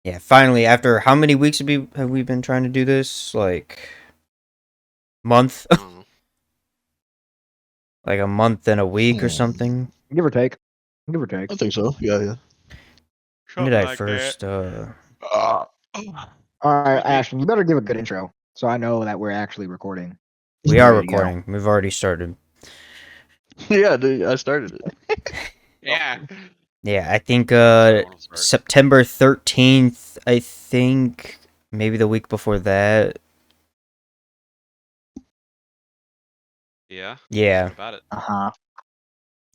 Yeah, finally, after how many weeks have we been trying to do this? Like month, Mm. like a month and a week or something. Give or take. Give or take. I think so. Yeah. When did I first? All right, Ashton, you better give a good intro so I know that we're actually recording. We are Ready to go. recording. We've already started. Yeah, dude, I started it. Yeah. Yeah, I think Someone will start. September 13th. I think maybe the week before that. Yeah. Yeah, About it. Uh-huh.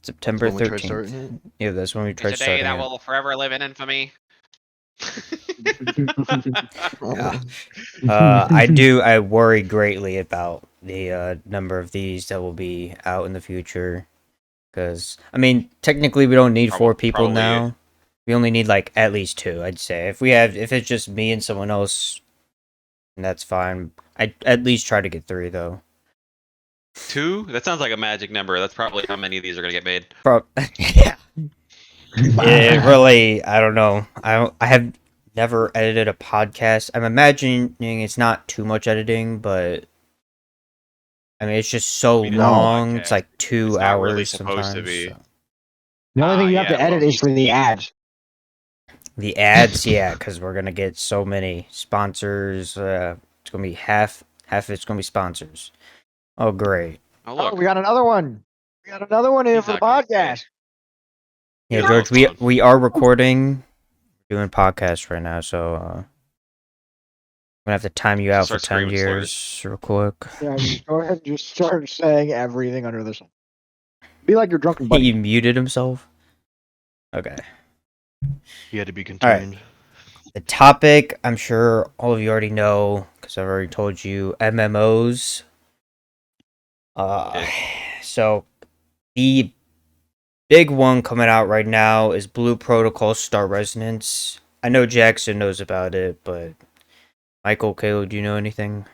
September When we tried 13th. starting it. Yeah, that's when we tried It's a day starting that it. will forever live in infamy. Yeah. I worry greatly about the number of these that will be out in the future. Because, I mean, technically we don't need 4 people Probably. now. We only need, like, at least 2, I'd say. If it's just me and someone else, that's fine. I'd at least try to get 3, though. 2? That sounds like a magic number. That's probably how many of these are gonna get made. Yeah. It really, I don't know. I have never edited a podcast. I'm imagining it's not too much editing, but I mean, it's just so I mean, it's long. a It's like 2 It's not hours really supposed to sometimes. be. So. The only thing you have to edit is for the ads. The ads, yeah, because we're gonna get so many sponsors. It's gonna be half of it's gonna be sponsors. Oh, great. Oh, Oh, look. we got another one. We got another one here He's for the not gonna podcast. Yeah, Yeah, George, that's fun. we are recording, doing podcasts right now, so I'm gonna have to time you out for Start 10 screaming years real quick. Yeah, just go ahead and just start saying everything under the sun. Be like your drunken buddy. He muted himself. Okay. He had to be contained. The topic, I'm sure all of you already know, because I've already told you, MMOs. So, the big one coming out right now is Blue Protocol Star Resonance. I know Jackson knows about it, but Michael, Caleb, do you know anything?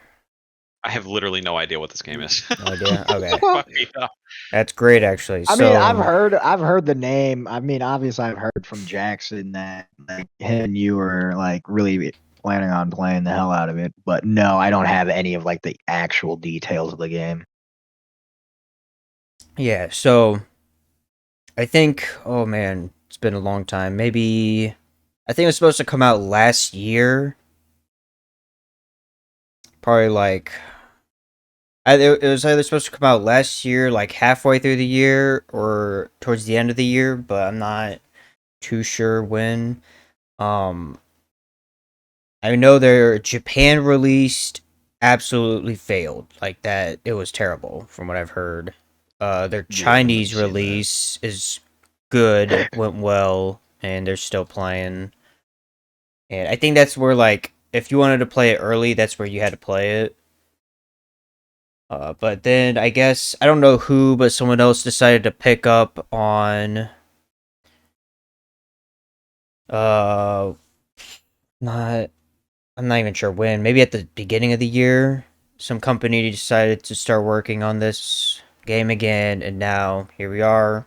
I have literally no idea what this game is. No idea? Okay. Fuck me up. That's great, actually. I mean, I've heard the name. I mean, obviously, I've heard from Jackson that like him and you were like really planning on playing the hell out of it. But no, I don't have any of like the actual details of the game. Yeah, so I think, oh man, it's been a long time. Maybe, I think it was supposed to come out last year. Probably like, it was either supposed to come out last year, like halfway through the year, or towards the end of the year, but I'm not too sure when. I know Japan released absolutely failed. Like that, it was terrible from what I've heard. Their Chinese release is good, it went well, and they're still playing. And I think that's where, like, if you wanted to play it early, that's where you had to play it. But then I guess I don't know who, but someone else decided to pick up on not I'm not even sure when. Maybe at the beginning of the year, some company decided to start working on this game again, and now here we are.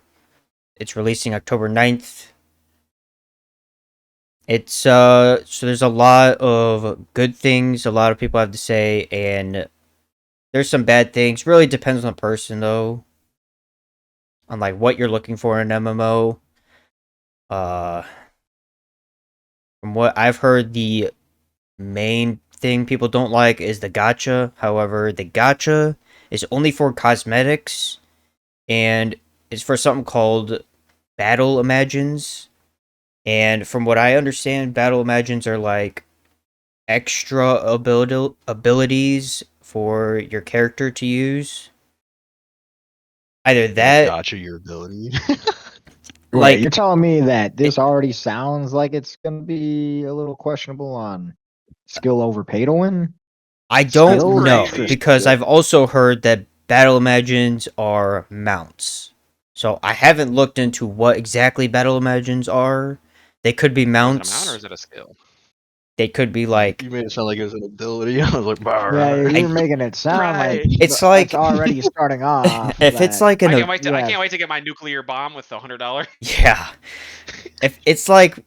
It's releasing October 9th. It's so there's a lot of good things a lot of people have to say, and there's some bad things. Really depends on the person though. On like what you're looking for in an MMO. From what I've heard, the main thing people don't like is the gacha. However, the gacha is only for cosmetics and it's for something called Battle Imagines. And from what I understand, Battle Imagines are like extra abilities for your character to use. Either that, Gotcha your ability. Like, like, you're telling me that this already sounds like it's gonna be a little questionable on skill over pay to win. I don't Skills know, extra because skill. I've also heard that Battle Imagines are mounts. So I haven't looked into what exactly Battle Imagines are. They could be Is it a mounts. mount or is it a skill? They could be like, You made it sound like it was an ability. I was like, Yeah, you're making it sound Right. like It's like- already starting off. if it's that- like I an, can't wait to get my nuclear bomb with the $100. yeah, if it's like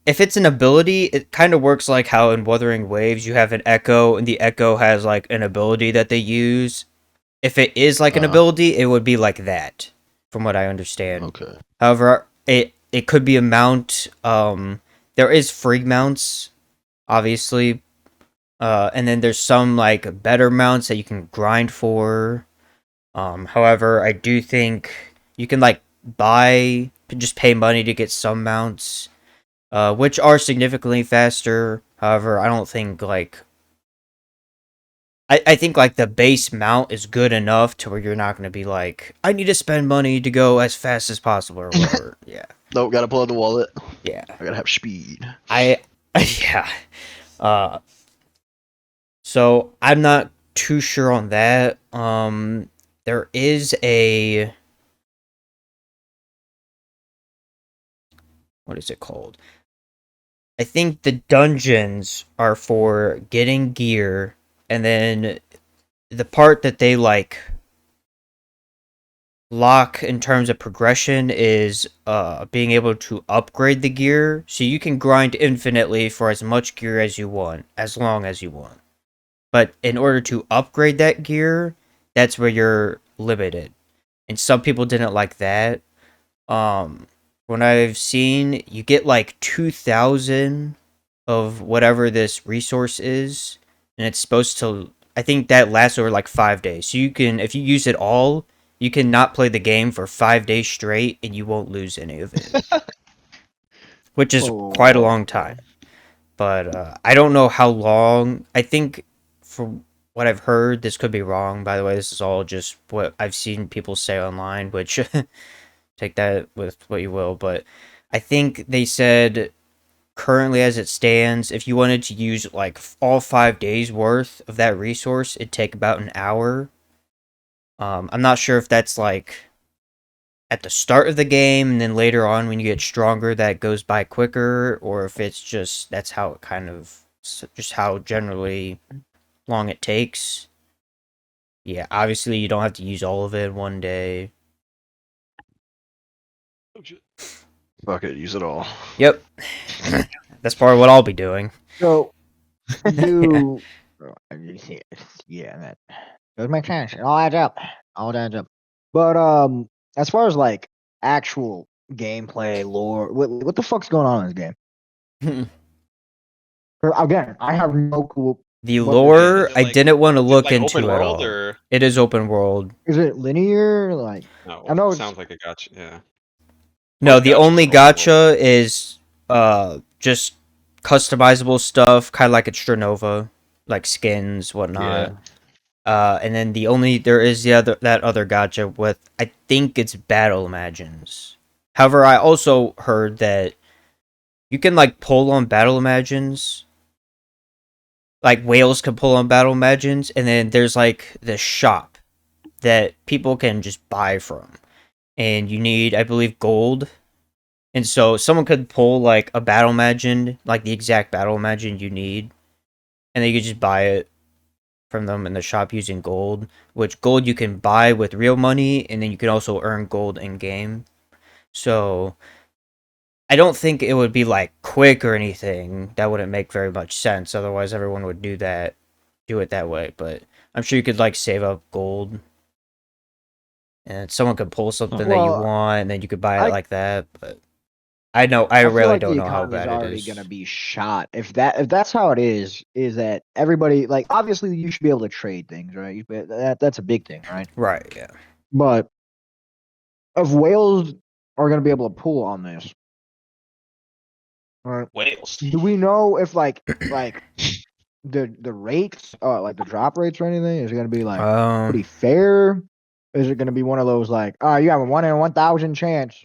if it's an ability, it kind of works like how in Wuthering Waves you have an Echo, and the Echo has like an ability that they use. If it is like an ability, it would be like that, from what I understand. Okay. However, it could be a mount. There is free mounts, obviously, and then there's some like better mounts that you can grind for. However, I do think you can like just pay money to get some mounts, which are significantly faster. However, I don't think like I think like the base mount is good enough to where you're not going to be like, I need to spend money to go as fast as possible or whatever. Yeah. Nope, gotta pull out the wallet. Yeah. I gotta have speed. Yeah. Uh so I'm not too sure on that. There is a what is it called? I think the dungeons are for getting gear, and then the part that they like lock in terms of progression is being able to upgrade the gear, so you can grind infinitely for as much gear as you want, as long as you want. But in order to upgrade that gear, that's where you're limited. And some people didn't like that. When I've seen, you get like 2,000 of whatever this resource is, and it's supposed to. I think that lasts over like 5 days. So you can, if you use it all, you can not play the game for 5 days straight, and you won't lose any of it, which is quite a long time. But I don't know how long. I think from what I've heard, this could be wrong. By the way, this is all just what I've seen people say online, which take that with what you will. But I think they said currently as it stands, if you wanted to use like all 5 days worth of that resource, it'd take about an hour. I'm not sure if that's like at the start of the game and then later on when you get stronger that goes by quicker, or if it's just that's how it kind of just how generally long it takes. Yeah, obviously you don't have to use all of it in one day. Fuck it, use it all. Yep. That's part of what I'll be doing. So, do yeah, that does make sense. It all adds up. All adds up. But as far as like actual gameplay lore, what the fuck's going on in this game? Again, I have no clue. The what lore, Is it I like- didn't want to Is it, look like, into open at world all. or It is open world. Is it linear? Like no? I know it it's- sounds like a gotcha. Yeah. No, Most the gachas only are open world. gacha is just customizable stuff, kind of like it's Stronova, like skins, whatnot. And then there is that other gacha with, I think it's Battle Imagines. However, I also heard that you can like pull on Battle Imagines, like whales can pull on Battle Imagines, and then there's like the shop that people can just buy from, and you need, I believe, gold. And so someone could pull like a Battle Imagine, like the exact Battle Imagine you need, and then you could just buy it from them in the shop using gold, which gold you can buy with real money, and then you can also earn gold in game. So I don't think it would be like quick or anything. That wouldn't make very much sense. Otherwise, everyone would do it that way. But I'm sure you could like save up gold, and someone could pull something that you Well, want, and then you could buy it I- like that. But I feel really like don't the know how economy's bad it already is. gonna be shot. If that's how it is that everybody like obviously you should be able to trade things, right? That's a big thing, right? Right? Yeah. But if whales are gonna be able to pull on this, right? Whales. Do we know if like the rates, like the drop rates or anything, is it gonna be like pretty fair? Is it gonna be one of those like, you have a 1 in 1,000 chance,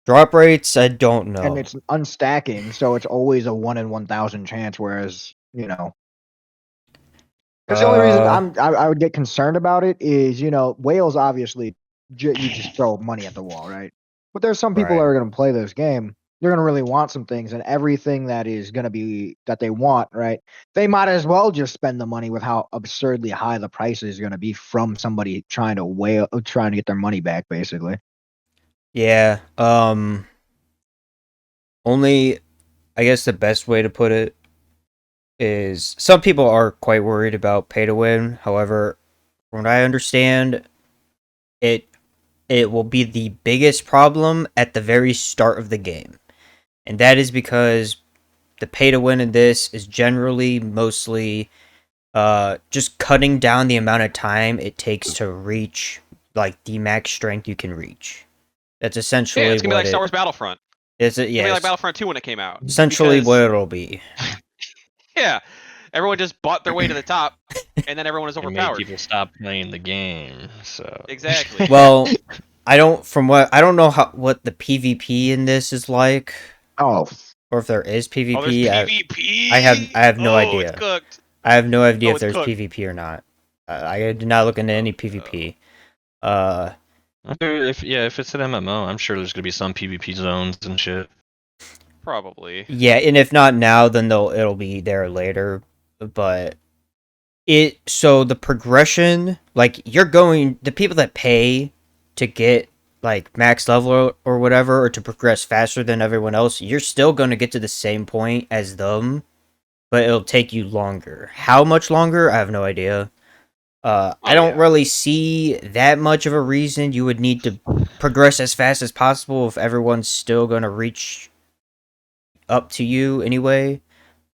Drop rates, I don't know. and it's unstacking, so it's always a 1 in 1,000 chance. Whereas because the only reason I would get concerned about it is whales obviously you just throw money at the wall, right? But there's some people that Right. are gonna play this game. They're gonna really want some things, and everything that is gonna be that they want, right? They might as well just spend the money with how absurdly high the price is gonna be from somebody trying to get their money back, basically. Yeah. Only I guess the best way to put it is some people are quite worried about pay to win. However, from what I understand, it it will be the biggest problem at the very start of the game. And that is because the pay to win in this is generally mostly just cutting down the amount of time it takes to reach like the max strength you can reach. That's essentially Yeah, it's gonna be what like Star it Wars Battlefront. is. It It's gonna be yes, like Battlefront 2 when it came out. essentially Because, what it'll be. yeah, everyone just bought their way to the top, and then everyone was It made overpowered. people stop playing the game. So Exactly. Well, I don't know what the PvP in this is like, Oh, or if there is Oh, there's PvP. PvP. I have no Oh, idea. it's cooked. I have no idea Oh, if it's there's cooked. PvP or not. I did not look into any PvP. if it's an MMO, I'm sure there's gonna be some PvP zones and shit. Probably. Yeah, and if not now, then it'll be there later. But so the progression, like the people that pay to get like max level or whatever, or to progress faster than everyone else, you're still going to get to the same point as them, but it'll take you longer. How much longer? I have no idea. I don't yeah. really see that much of a reason you would need to progress as fast as possible if everyone's still going to reach up to you anyway.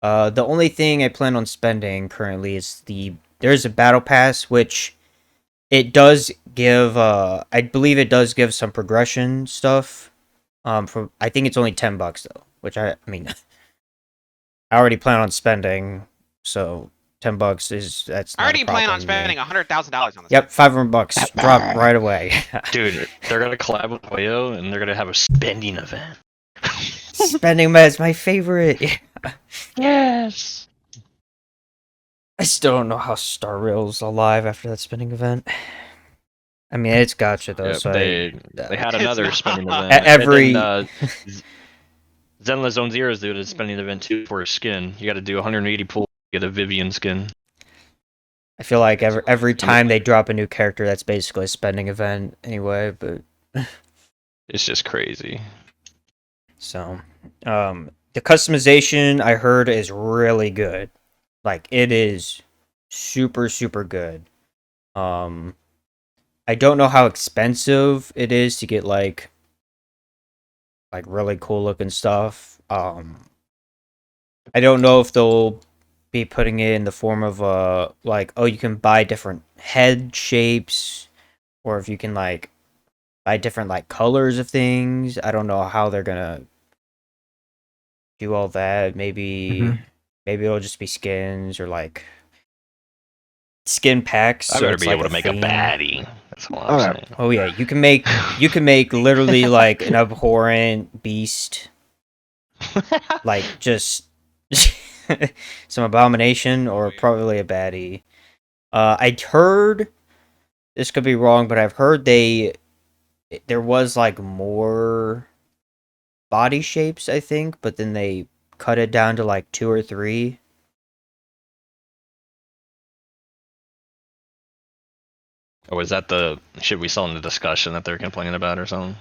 The only thing I plan on spending currently is there's a battle pass which it does give I believe it does give some progression stuff. For I think it's only $10 though, which I mean I already plan on spending, so $10 that's I not a already plan on problem to me. spending $100,000 on this. Yep, $500 drop right away. Dude, they're gonna collab with Oyo and they're gonna have a spending event. Spending meds, my favorite. Yes. I still don't know how Star Rail's alive after that spending event. I mean, it's gotcha though. Yeah, so they had It's another not. spending event. At every- And then, Zenless Zone Zero's doing a spending event too for a skin. You got to do 180 pull to get a Vivian skin. I feel like every time they drop a new character, that's basically a spending event anyway. But It's just crazy. so, the customization I heard is really good. Like it is super super good. I don't know how expensive it is to get like really cool looking stuff. I don't know if they'll be putting it in the form of like, oh, you can buy different head shapes, or if you can like buy different like colors of things. I don't know how they're gonna do all that. Maybe it'll just be skins or like skin packs. I so better it's be like able to make a theme. baddie. That's all I'm Okay. saying. Oh yeah, you can make literally like an abhorrent beast, like just some abomination or probably a baddie. I'd heard, this could be wrong, but I've heard there was like more body shapes, I think, but then they cut it down to like 2 or 3. Oh, is that the shit we saw in the discussion that they're complaining about or something?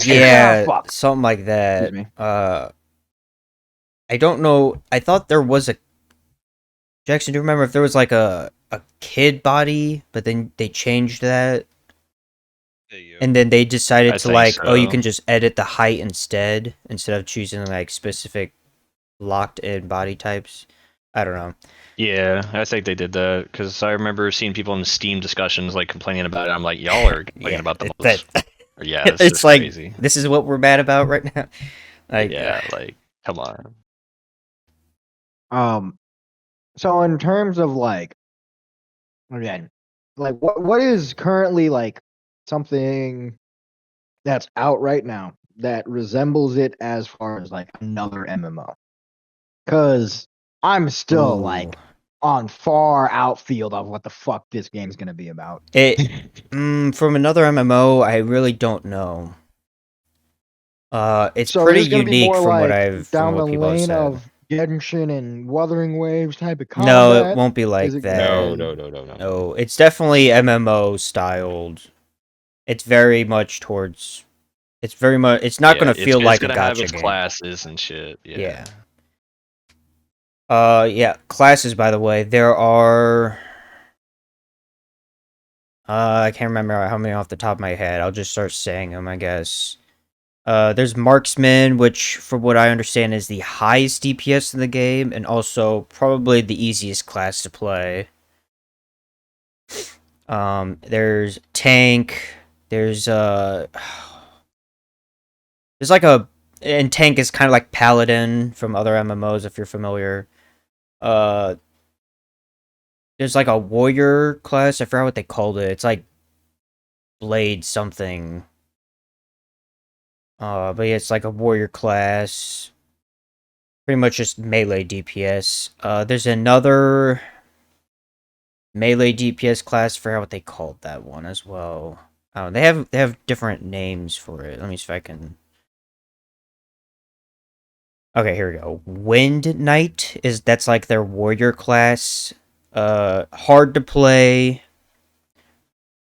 Yeah, Fuck. something like that. Excuse me. I don't know. I thought there was a Jackson. Do you remember if there was like a kid body, but then they changed that, and then they decided I to think like, oh, you so. can just edit the height instead of choosing like specific locked in body types. I don't know. Yeah, I think they did that because I remember seeing people in the Steam discussions like complaining about it. I'm like, y'all are complaining Yeah, about the that- most. Yeah, it's it's just like crazy. this is what we're mad about right now. Like, Yeah, like come on. So in terms of like, again, like what is currently like something that's out right now that resembles it as far as like another MMO? Because I'm still like on far outfield of what the fuck this game's gonna be about. From another MMO, I really don't know. It's So pretty it's gonna be unique more from what like down the people have lane said. of Genshin and Wuthering Waves type of combat. No, it won't be like Is it that. gonna No, it's definitely MMO styled. It's very much towards. It's very much. It's not gonna feel it's like a gonna have gacha its game. classes and shit. Yeah. Yeah. Classes, by the way, there are. I can't remember how many off the top of my head. I'll just start saying them, I guess. There's Marksman, which, from what I understand, is the highest DPS in the game, and also probably the easiest class to play. There's Tank. There's there's like a, and Tank is kind of like Paladin from other MMOs, if you're familiar. Uh, there's like a Warrior class. I forgot what they called it. It's like Blade something. But yeah, it's like a Warrior class. Pretty much just melee DPS. There's another melee DPS class. Forgot what they called that one as well. Oh, they have different names for it. Let me see if I can. Okay, here we go. Wind Knight that's like their warrior class. Hard to play.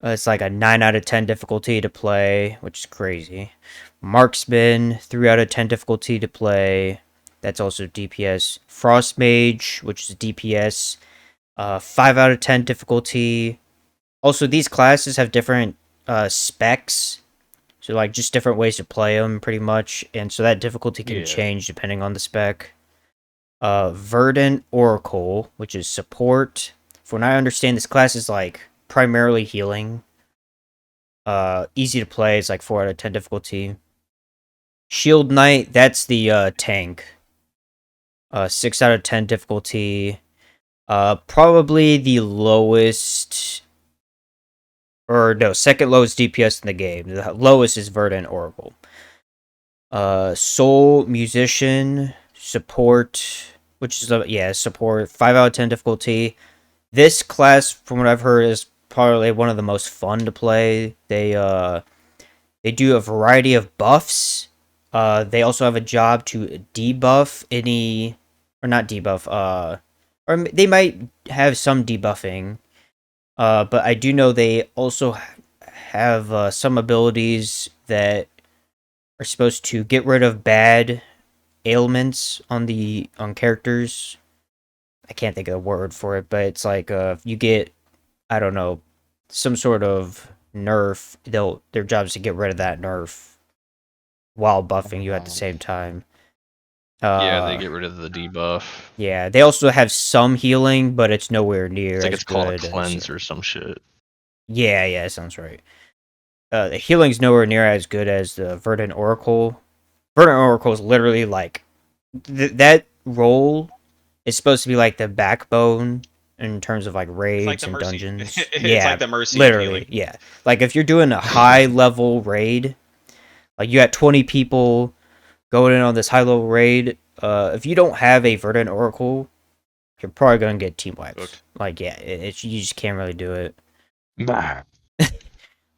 It's like a 9 out of 10 difficulty to play, which is crazy. Marksman, 3 out of 10 difficulty to play. That's also DPS. Frost Mage, which is DPS. 5 out of 10 difficulty. Also, these classes have different specs. So, like, just different ways to play them, pretty much. And so that difficulty can change depending on the spec. Verdant Oracle, which is support. From what I understand, this class is, like, primarily healing. Easy to play. It's, like, 4 out of 10 difficulty. Shield Knight, that's the tank. 6 out of 10 difficulty. Probably the lowest... Or no, second lowest DPS in the game. The lowest is Verdant Oracle. Soul Musician, support, which is support, 5 out of 10 difficulty. This class, from what I've heard, is probably one of the most fun to play. They do a variety of buffs. They also have a job to debuff any, or not debuff, or they might have some debuffing. But I do know they also have some abilities that are supposed to get rid of bad ailments on characters. I can't think of the word for it, but it's like if you get, I don't know, some sort of nerf, their job is to get rid of that nerf while buffing you at the same time. They get rid of the debuff. Yeah, they also have some healing, but it's nowhere near. I think as it's called a good cleanse or some shit. Yeah, sounds right. The healing's nowhere near as good as the Verdant Oracle. Verdant Oracle is literally like that role is supposed to be like the backbone in terms of like raids and dungeons. It's like the mercy. Literally, yeah. Like if you're doing a high level raid, like you got 20 people going in on this high level raid. If you don't have a Verdant Oracle, you're probably gonna get team wipes. Okay. Like yeah, you just can't really do it. Nah.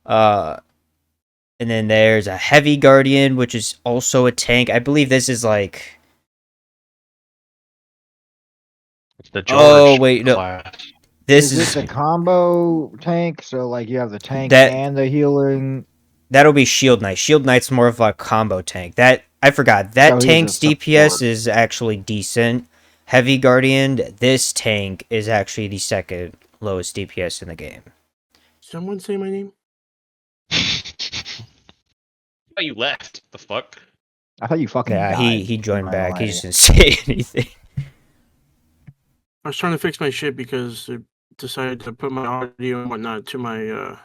And then there's a Heavy Guardian, which is also a tank. I believe this is like. It's the George no. class. This is this a combo tank? So like you have the tank and the healing. That'll be Shield Knight. Shield Knight's more of a combo tank. That I forgot. That tank's DPS is actually decent. Heavy Guardian, this tank is actually the second lowest DPS in the game. Someone say my name? Oh, you left. The fuck? I thought you fucking died. He joined back. He just didn't say anything. I was trying to fix my shit because it decided to put my audio and whatnot to my Your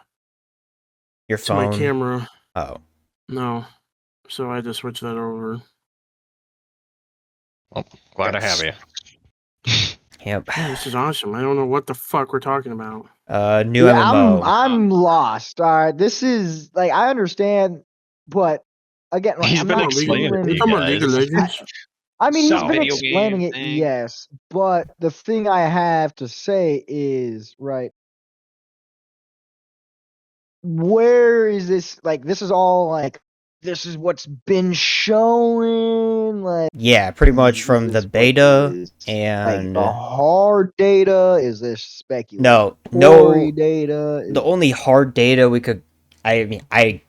to phone. my camera. Oh. No. So I had to switch that over. Well, glad to have you. Yep. Yeah, this is awesome. I don't know what the fuck we're talking about. New MMO. I'm lost. All right, this is like I understand, but again, like, He's I'm been not explaining it to you Talking about League of guys. Legends. I mean, he's So- been Video explaining game it, thing. yes, but the thing I have to say is, right, where is this, like, this is all, like, this is what's been shown, like... Yeah, pretty much from the beta and... Like, the hard data, is this speculation? No data? The only hard data we could... I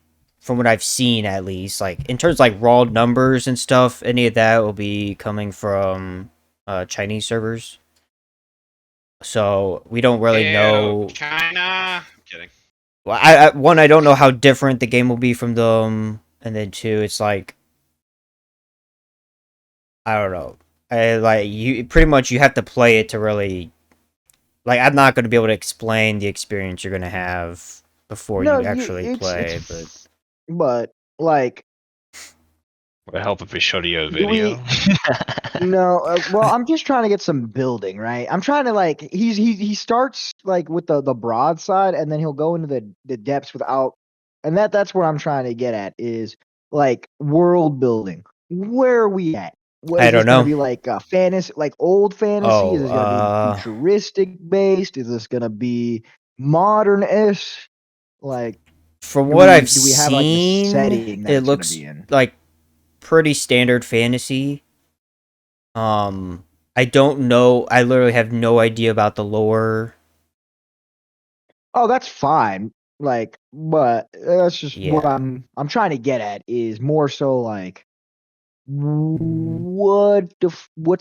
from what I've seen at least. Like in terms of, like raw numbers and stuff, any of that will be coming from Chinese servers. So we don't really Ew, know. China. I'm kidding. Well, one, I don't know how different the game will be from them, and then two, it's like I don't know. Like you pretty much you have to play it to really like. I'm not going to be able to explain the experience you're going to have before No, you actually play, but like, Would it help if we showed you a do we? video? No, well, I'm just trying to get some building, right? I'm trying to like he starts like with the broadside, and then he'll go into the depths without, and that's what I'm trying to get at is like world building. Where are we at? What I is this don't gonna know. be like? Fantasy, like old fantasy? Is Oh, this gonna be futuristic based? Is this gonna be modern-ish? Like, from do what we I've do we have like the seen, setting that it it's gonna looks be in? like pretty standard fantasy. I don't know. I literally have no idea about the lore. Oh, that's fine. Like, but that's just what Yeah. I'm trying to get at is more so like what's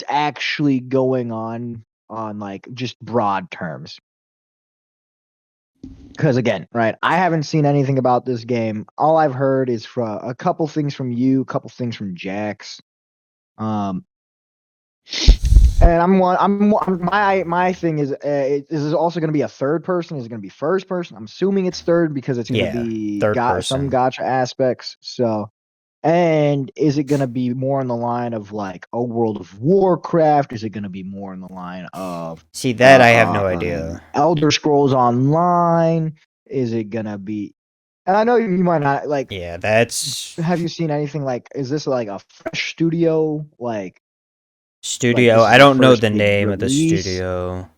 actually going on like just broad terms. Because again, right, I haven't seen anything about this game. All I've heard is from a couple things from you, a couple things from Jax. Um, and my thing is this also going to be a third person? Is it going to be first person? I'm assuming it's third because it's going to Yeah, be third some person. gotcha aspects. So, and is it going to be more in the line of like a World of Warcraft? Is it going to be more in the line of See, that I have no idea. Elder Scrolls Online? Is it going to be? And I know you might not like. Yeah, that's Have you seen anything like? Is this like a fresh studio? Like studio. this I is the don't know first the big name of the release? studio.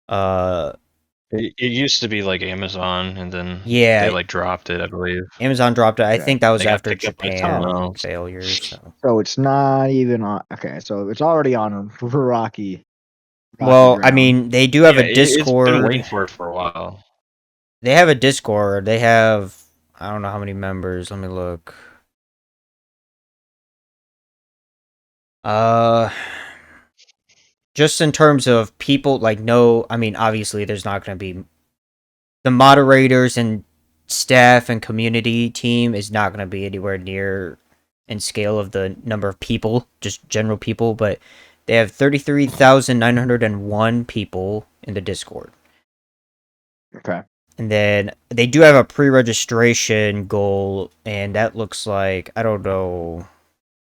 Uh, It used to be like Amazon, and then yeah, they like dropped it, I believe. Amazon dropped it. I Okay. think that was They got after picked up by someone Japan else. failures. So. So it's not even on. Okay, so it's already on rocky Well, I ground. mean, they do have Yeah, a it's been waiting Discord. for it for a while. They have a Discord. They have I don't know how many members. Let me look. Uh, just in terms of people, like no, I mean, obviously, there's not going to be the moderators and staff and community team is not going to be anywhere near in scale of the number of people, just general people, but they have 33,901 people in the Discord. Okay. And then they do have a pre-registration goal, and that looks like I don't know.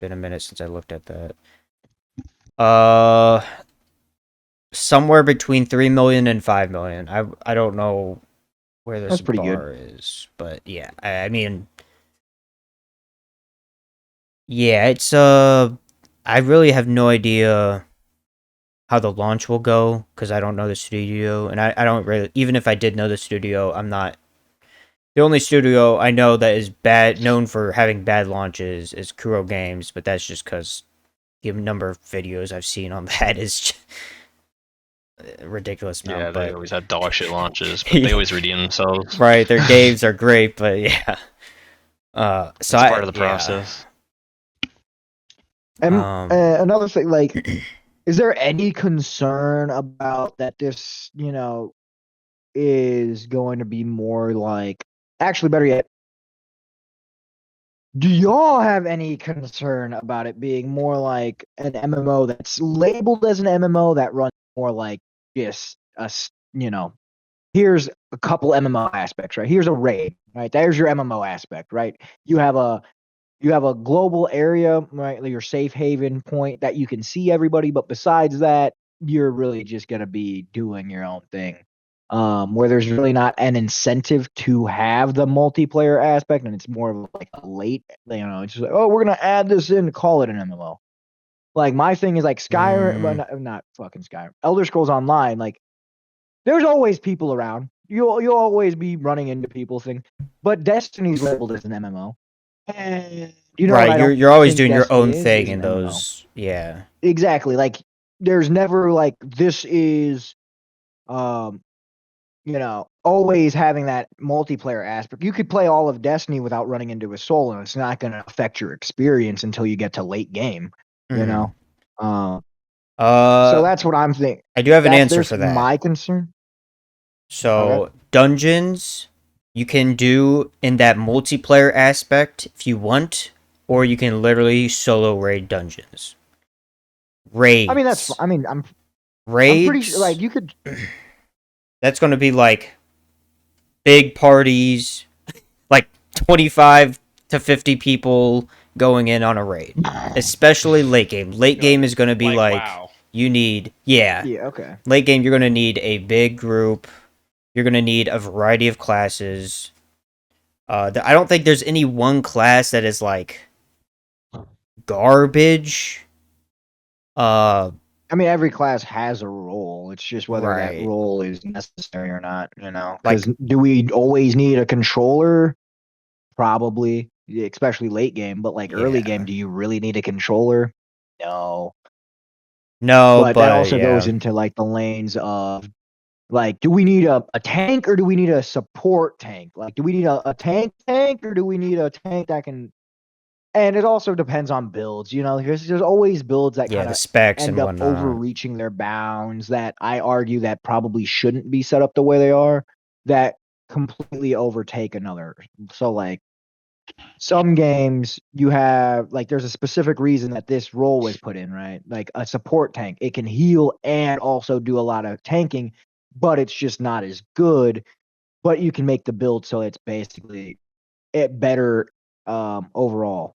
Been a minute since I looked at that. Somewhere between 3 million and 5 million. I don't know where this That's pretty good. bar is, but yeah, I mean, yeah, it's I really have no idea how the launch will go because I don't know the studio, and I don't really, even if I did know the studio, I'm not. The only studio I know that is known for having bad launches is Kuro Games, but that's just because the number of videos I've seen on that is just a ridiculous amount. Yeah, but they always had dog shit launches, but they always redeem themselves. right, their games are great, but yeah. So It's part of the process. And another thing, Um, like, is there any concern about that this, is going to be more like, actually, better yet, do y'all have any concern about it being more like an MMO that's labeled as an MMO that runs more like just here's a couple MMO aspects, right? Here's a raid, right? There's your MMO aspect, right? You have a global area, right? Your safe haven point that you can see everybody, but besides that, you're really just gonna be doing your own thing. Where there's really not an incentive to have the multiplayer aspect, and it's more of like a late, it's just like, oh, we're gonna add this in, call it an MMO. Like my thing is like Skyrim, but not fucking Skyrim. Elder Scrolls Online, like there's always people around. You'll always be running into people thing, but Destiny's labeled as an MMO. And you know what right, I don't you're always think doing your Destiny own thing is in an MMO. those. Yeah. Exactly. Like there's never like this is always having that multiplayer aspect. You could play all of Destiny without running into a soul, and it's not going to affect your experience until you get to late game. You know, so that's what I'm thinking. I do have an answer There's for that. my concern. So dungeons you can do in that multiplayer aspect if you want, or you can literally solo raid dungeons. Raids. I mean, I'm raids. pretty sure, like, you could. That's going to be like big parties, like 25 to 50 people going in on a raid, especially late game. Late game is going to be like wow. you need, yeah. Okay. Late game, you're going to need a big group. You're going to need a variety of classes. I don't think there's any one class that is like garbage. I mean, every class has a role. It's just whether Right. that role is necessary or not. Like- Because do we always need a controller? Probably, especially late game. But like early Yeah. game, do you really need a controller? No. No, But that also goes into like the lanes of like, do we need a tank or do we need a support tank? Like, do we need a tank or do we need a tank that can? And it also depends on builds, because there's always builds that yeah, kind the of specs end and up whatnot. overreaching their bounds that I argue that probably shouldn't be set up the way they are, that completely overtake another. So like some games you have like there's a specific reason that this role was put in, right? Like a support tank. It can heal and also do a lot of tanking, but it's just not as good. But you can make the build so it's basically it better overall.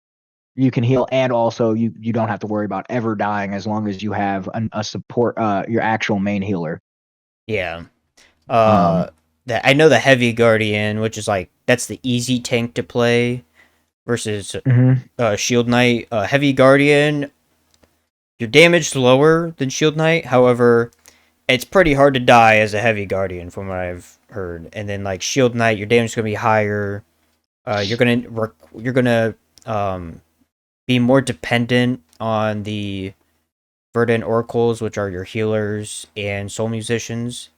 You can heal and also you don't have to worry about ever dying as long as you have a support your actual main healer. Yeah. That I know the heavy guardian, which is like that's the easy tank to play versus shield knight. Heavy guardian, your damage lower than shield knight. However, it's pretty hard to die as a heavy guardian from what I've heard. And then like shield knight, your damage is gonna be higher. You're gonna be more dependent on the verdant oracles, which are your healers and soul musicians.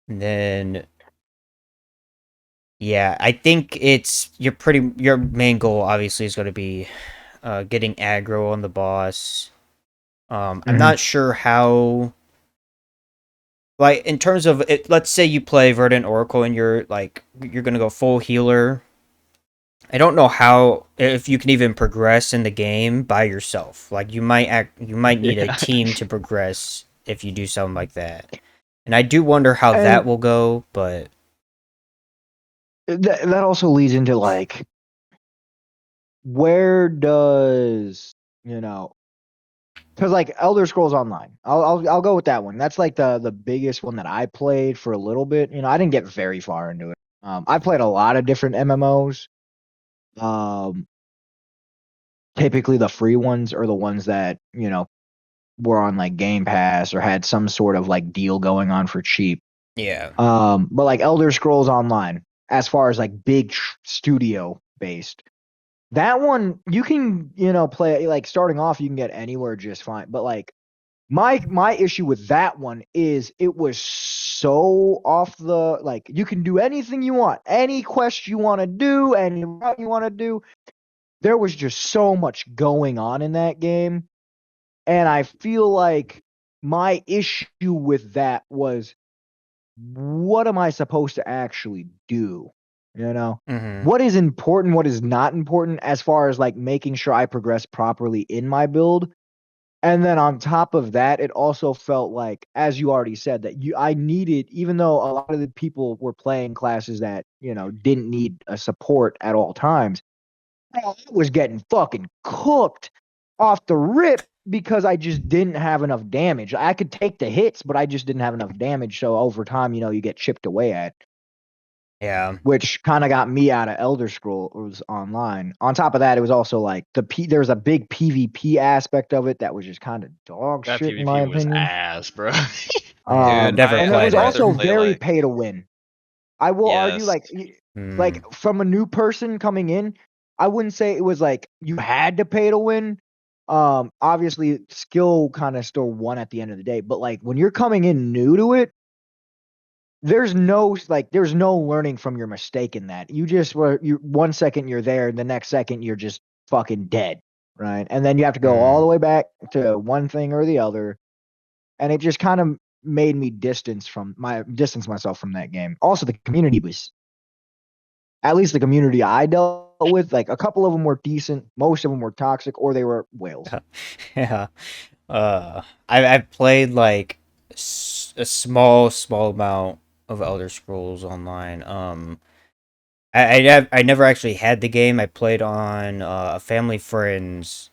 And then, yeah, I think it's your main goal. Obviously, is going to be getting aggro on the boss. I'm not sure how. Like in terms of it, let's say you play Verdant Oracle and you're gonna go full healer. I don't know how if you can even progress in the game by yourself. Like you might need a team to progress if you do something like that. And I do wonder how that will go, but that also leads into like where does because like Elder Scrolls Online, I'll go with that one. That's like the biggest one that I played for a little bit. I didn't get very far into it. I played a lot of different MMOs. Typically the free ones are the ones that were on like Game Pass or had some sort of like deal going on for cheap. yeah. But like Elder Scrolls Online, as far as like big studio based, that one you can play like starting off you can get anywhere just fine. But like my issue with that one is it was so off the like you can do anything you want, any quest you want to do, any route you want to do. There was just so much going on in that game. And I feel like my issue with that was what am I supposed to actually do? What is important, what is not important as far as like making sure I progress properly in my build. And then on top of that, it also felt like, as you already said, that I needed, even though a lot of the people were playing classes that, didn't need a support at all times, I was getting fucking cooked off the rip because I just didn't have enough damage. I could take the hits, but I just didn't have enough damage. So over time, you get chipped away at. Yeah. Which kind of got me out of Elder Scrolls Online. On top of that, it was also like there was a big PvP aspect of it that was just kind of dog That shit PvP in my was opinion. ass, bro. Dude, never And it played was it. also play, very like- pay to win. I will argue Yes. like from a new person coming in, I wouldn't say it was like you had to pay to win. Obviously skill kind of still won at the end of the day, but like when you're coming in new to it, there's no learning from your mistake in that. You just were you 1 second you're there, the next second you're just fucking dead, right? And then you have to go all the way back to one thing or the other, and it just kind of made me distance myself from that game. Also, the community was, at least the community I dealt with, like a couple of them were decent, most of them were toxic, or they were whales. Yeah. I've played like a small amount of Elder Scrolls Online. I never actually had the game. I played on a family friend's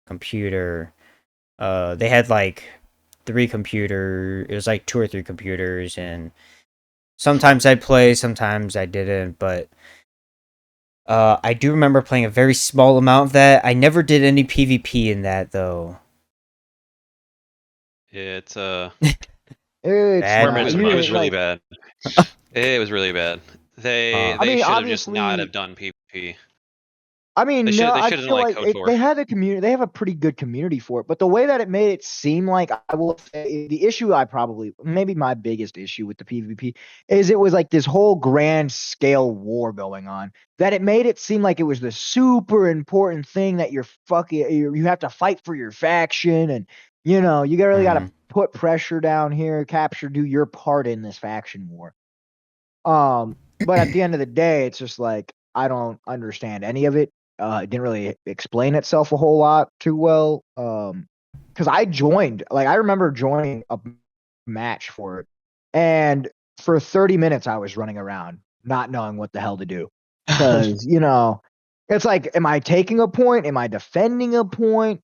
computer. They had like it was like 2 or 3 computers, and sometimes I'd play, sometimes I didn't, but I do remember playing a very small amount of that. I never did any PvP in that though. It's It's Bad. not- it you was really like- bad. It was really bad. They I mean, should have just not obviously- have done PvP. I mean, They no, should've I done, feel like, like they KOTOR. had a community. They have a pretty good community for it, but the way that it made it seem like, I will say, the issue maybe my biggest issue with the PvP is it was like this whole grand scale war going on, that it made it seem like it was the super important thing that you have to fight for your faction, and you really got to put pressure down here, do your part in this faction war. But at the end of the day, it's just like, I don't understand any of it. It didn't really explain itself a whole lot too well. Because I remember joining a match for it, and for 30 minutes I was running around, not knowing what the hell to do. Because it's like, am I taking a point? Am I defending a point?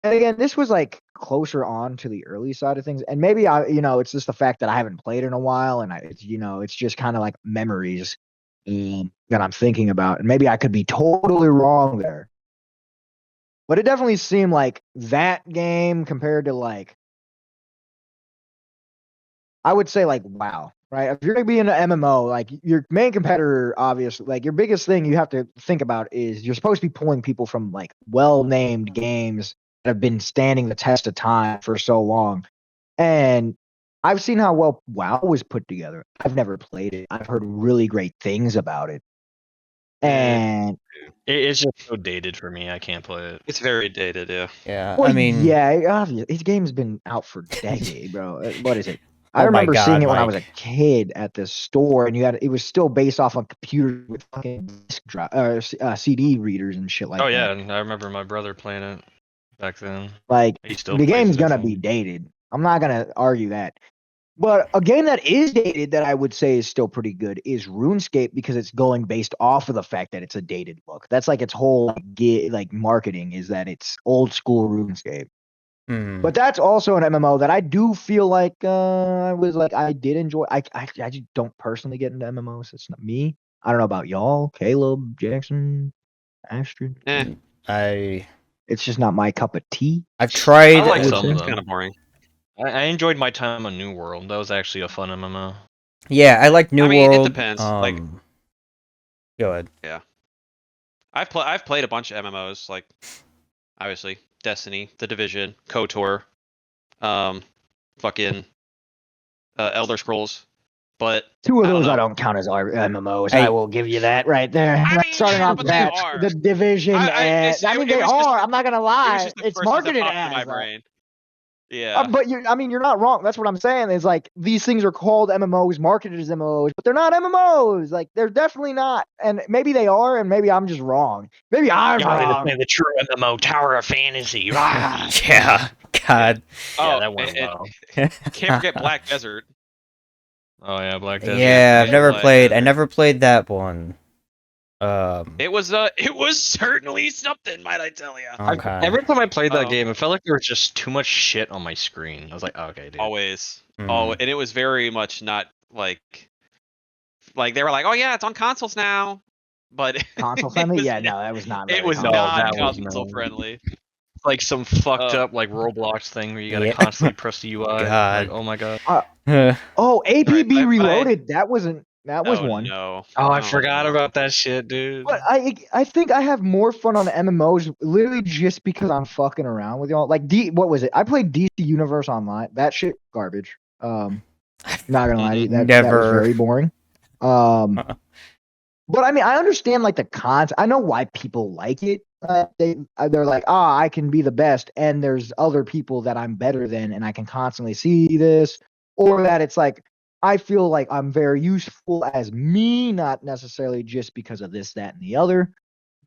And again, this was like closer on to the early side of things, and maybe it's just the fact that I haven't played in a while, and it's just kind of like memories that I'm thinking about, and maybe I could be totally wrong there. But it definitely seemed like that game compared to, like, I would say, like, WoW, right? If you're gonna be in an MMO, like, your main competitor, obviously, like, your biggest thing you have to think about is you're supposed to be pulling people from like well-named games that have been standing the test of time for so long. And I've seen how well WoW was put together. I've never played it. I've heard really great things about it. And It's just so dated for me. I can't play it. It's very dated, yeah. Yeah, well, I mean, yeah, obviously, his game's been out for decades, bro. What is it? I Oh my remember seeing God, it when I was a Mike. kid at the store, and it was still based off on computers with fucking CD readers and shit like Oh that. yeah, and I remember my brother playing it back then. Like, He still the plays game's it, gonna so- be dated. I'm not gonna argue that. But a game that is dated that I would say is still pretty good is RuneScape, because it's going based off of the fact that it's a dated look. That's like its whole like marketing, is that it's old school RuneScape. But that's also an MMO that I do feel like I did enjoy. I just don't personally get into MMOs. It's not me. I don't know about y'all, Caleb, Jackson, Astrid. It's just not my cup of tea. I've tried. I like would some say. of It's them. kind of boring. I enjoyed my time on New World. That was actually a fun MMO. Yeah, I like New I mean, it World. depends, like- Go ahead. I've played a bunch of MMOs, like obviously Destiny, The Division, KOTOR, fucking Elder Scrolls, but Two of I don't those know. I don't count as MMOs. Hey. I will give you that right there. I mean, Starting yeah, off but the they bat, are. the Division, and it they was just- are. I'm not gonna It lie. was just the It's first thing that marketed popped as into my that. brain. Yeah. But you're not wrong. That's what I'm saying. Is like, these things are called MMOs, marketed as MMOs, but they're not MMOs. Like, they're definitely not. And maybe they are, and maybe I'm just wrong. Maybe I'm wrong. The true MMO, Tower of Fantasy. Ah! Yeah, God. Yeah, Oh, that went and well. can't forget Black Desert. Oh yeah, Black Desert. Yeah, I've Yeah, never like, played. I never played that one. It was certainly something, might I tell you. Okay. Every time I played that Oh. game, it felt like there was just too much shit on my screen. I was like, oh, okay, dude. Always. Mm. Oh, and it was very much not like they were like, oh yeah, it's on consoles now, but Console it friendly? was Yeah, n- no, that was not. It very was console No, not that was console not. friendly. Like some fucked Oh. up like Roblox thing where you gotta Yeah. constantly press the UI. God. Like, oh my god. Oh, APB Right, but Reloaded. That was Oh one. no. Oh, I Oh, forgot no. about that shit, dude. But I think I have more fun on MMOs literally just because I'm fucking around with y'all. Like, what was it? I played DC Universe Online. That shit garbage. Not gonna lie to you, that was Never. very boring. But I mean, I understand like the cons. I know why people like it. They're like, I can be the best, and there's other people that I'm better than, and I can constantly see this, or that it's like I feel like I'm very useful as me, not necessarily just because of this, that, and the other.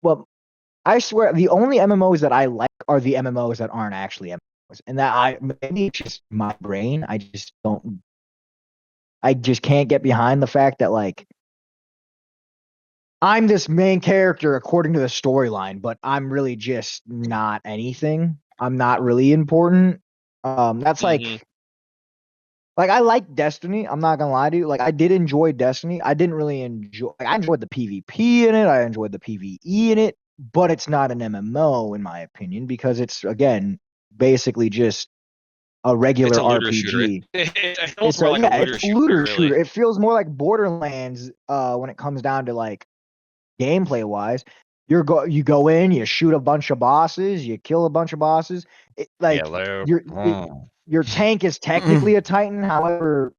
But I swear, the only MMOs that I like are the MMOs that aren't actually MMOs, and that maybe it's just my brain. I just can't get behind the fact that like I'm this main character according to the storyline, but I'm really just not anything. I'm not really important. That's Mhm. like I like Destiny. I'm not gonna lie to you. Like I did enjoy Destiny. I didn't really enjoy. Like, I enjoyed the PvP in it. I enjoyed the PvE in it, but it's not an MMO in my opinion because it's again basically just a regular It's a looter shooter. RPG. It feels It's more a like a looter it's a looter shooter, really. shooter. It feels more like Borderlands when it comes down to like gameplay wise. You go in, you shoot a bunch of bosses, you kill a bunch of bosses. Like Yellow. your tank is technically a Titan. However,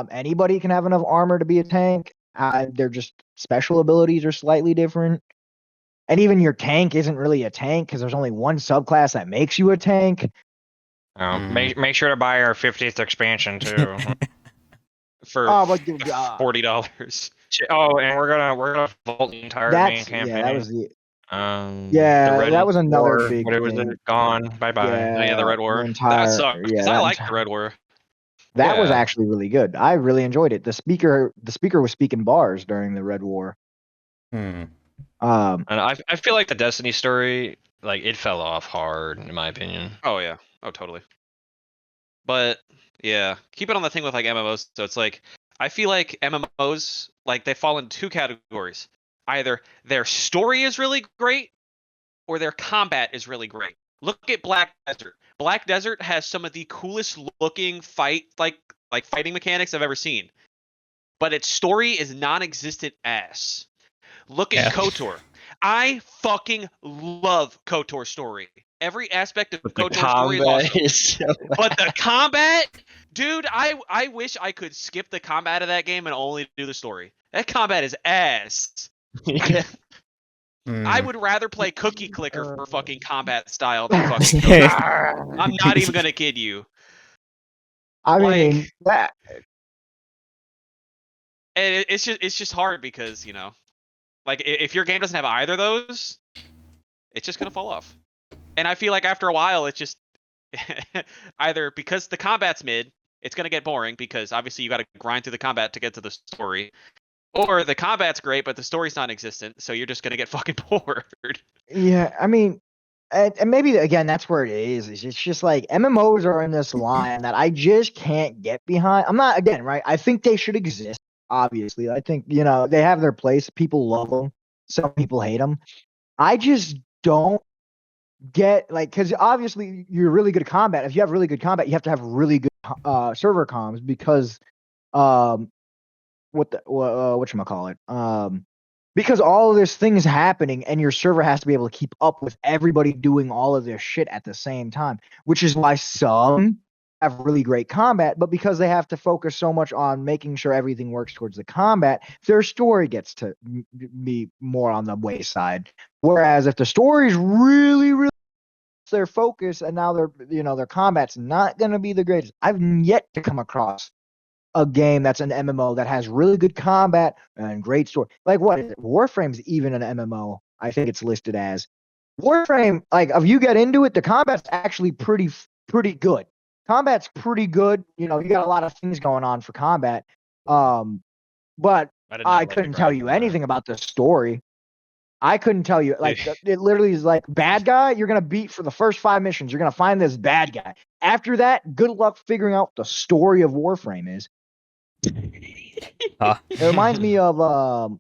anybody can have enough armor to be a tank. They're just special abilities are slightly different. And even your tank isn't really a tank because there's only one subclass that makes you a tank. Make sure to buy our 50th expansion too. For Oh, but $40. Oh, and we're gonna vault the entire main campaign. yeah, that was the the Red that was another War, big what was thing. it? Gone. Bye bye. Oh, yeah, the Red the War. That entire sucks. yeah, I that like the entire Red War. that was Yeah. actually really good. I really enjoyed it. The speaker was speaking bars during the Red War. Hmm. Um, And I feel like the Destiny story, like it fell off hard in my opinion. Oh yeah. Oh totally. But yeah, keep it on the thing with like MMOs. So it's like I feel like MMOs like they fall in two categories. Either their story is really great or their combat is really great. Look at Black Desert. Black Desert has some of the coolest looking fighting mechanics I've ever seen. But its story is non-existent ass. Look at Yeah. KOTOR. I fucking love KOTOR's story. Every aspect of But the KOTOR's story is combat awesome. is so But the combat, dude, I wish I could skip the combat of that game and only do the story. That combat is ass. yeah. I Hmm. would rather play Cookie Clicker for fucking combat style than fucking KOTOR. I'm not even gonna kid you. I Like, mean that and it's just hard because like if your game doesn't have either of those, it's just gonna fall off. And I feel like after a while, it's just either because the combat's mid, it's gonna get boring because obviously you got to grind through the combat to get to the story, or the combat's great but the story's non-existent, so you're just gonna get fucking bored. yeah, I mean, and maybe again that's where it is. It's just like MMOs are in this line that I just can't get behind. I'm not again right. I think they should exist. Obviously, I think they have their place. People love them. Some people hate them. I just don't get like because obviously you're really good at combat. If you have really good combat, you have to have really good server comms because whatchamacallit? Because all of this thing is happening and your server has to be able to keep up with everybody doing all of this shit at the same time, which is why some have really great combat, but because they have to focus so much on making sure everything works towards the combat, their story gets to be more on the wayside. Whereas if the story is really, really their focus and now their combat's not going to be the greatest. I've yet to come across a game that's an MMO that has really good combat and great story. Like what is it? Warframe's even an MMO. I think it's listed as Warframe. Like if you get into it, the combat's actually pretty good. Combat's pretty good. You got a lot of things going on for combat. But I couldn't tell you anything about the story. I couldn't tell you. Like it literally is like bad guy. You're gonna beat for the first 5 missions. You're gonna find this bad guy. After that, good luck figuring out what the story of Warframe is. Huh. It reminds me of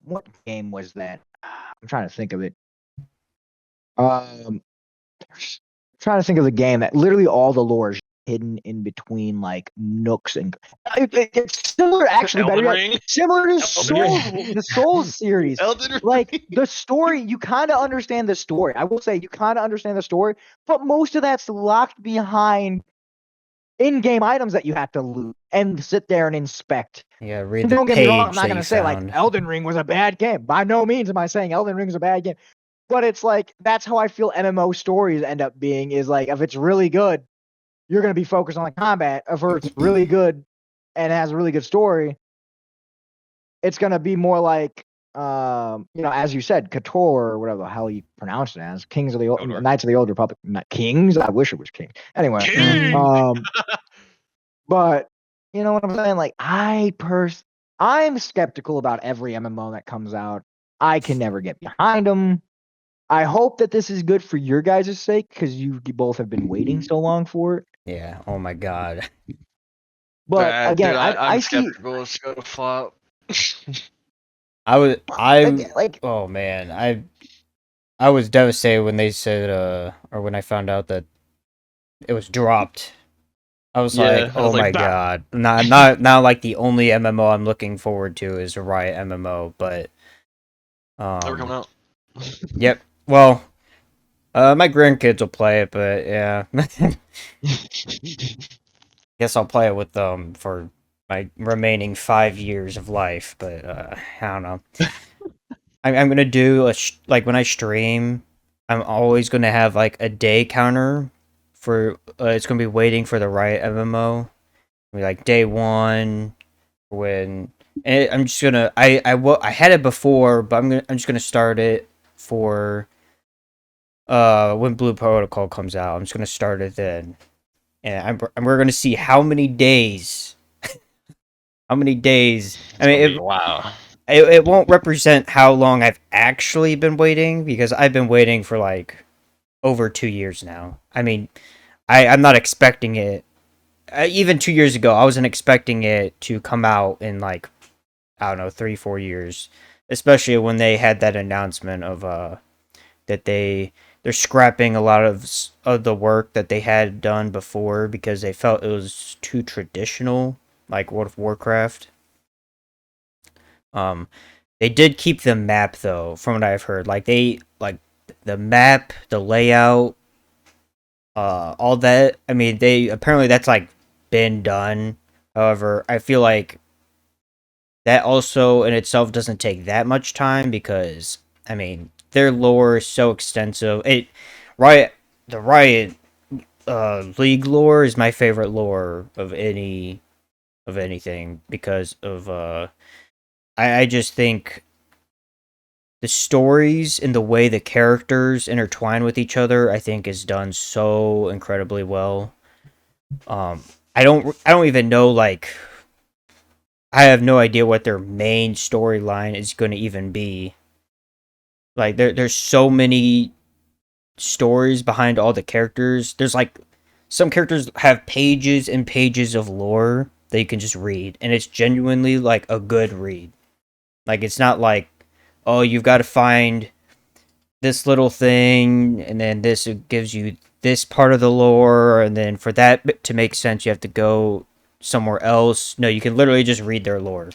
what game was that? I'm trying to think of it. Trying to think of the game that literally all the lore is hidden in between like nooks and it's similar actually Elden better Ring? yet, similar to Elden the Souls series. Elden Ring. Like the story, you kind of understand the story. I will say you kind of understand the story, but most of that's locked behind in-game items that you have to loot and sit there and inspect. Yeah, read And the don't get me wrong, I'm page not that going you to say like found. Elden Ring was a bad game. By no means am I saying Elden Ring was a bad game. But it's like that's how I feel MMO stories end up being, is like if it's really good, you're going to be focused on the combat. If it's really good and has a really good story, it's going to be more like as you said, KOTOR or whatever the hell you pronounce it as, KOTOR. Knights of the Old Republic. Not Kings. I wish it was King. Anyway, King! but you know what I'm saying? Like I'm skeptical about every MMO that comes out. I can never get behind them. I hope that this is good for your guys' sake because you both have been waiting so long for it. Yeah. Oh my god. But again, dude, I I'm see. skeptical it's gonna flop. Like oh man, I was devastated when they said or when I found out that it was dropped. I was like, Yeah, I oh was like, my "Bah." god. Not like the only MMO I'm looking forward to is a Riot MMO, but Never coming out. yep. Well, my grandkids will play it, but yeah. Guess I'll play it with them for my remaining 5 years of life, but I don't know. I'm gonna do like when I stream, I'm always gonna have like a day counter for it's gonna be waiting for the Riot MMO. Be like day one when and I'm just gonna I had it before, but I'm just gonna start it for when Blue Protocol comes out. I'm just gonna start it then, and we're gonna see how many days. How many days? I mean, Wow. it won't represent how long I've actually been waiting because I've been waiting for like over 2 years now. I mean, I'm not expecting it. Even 2 years ago, I wasn't expecting it to come out in like I don't know 3-4 years, especially when they had that announcement of that they're scrapping a lot of the work that they had done before because they felt it was too traditional, like World of Warcraft. Um, they did keep the map though, from what I've heard. Like they like the map, the layout, all that. I mean, they apparently that's like been done. However, I feel like that also in itself doesn't take that much time because I mean their lore is so extensive. The Riot League lore is my favorite lore of anything because of I just think the stories and the way the characters intertwine with each other, I think, is done so incredibly well. Um, I don't even know like I have no idea what their main storyline is going to even be. Like there's so many stories behind all the characters. There's like some characters have pages and pages of lore that you can just read, and it's genuinely like a good read. Like it's not like, oh, you've got to find this little thing, and then this gives you this part of the lore, and then for that to make sense, you have to go somewhere else. No, you can literally just read their lore.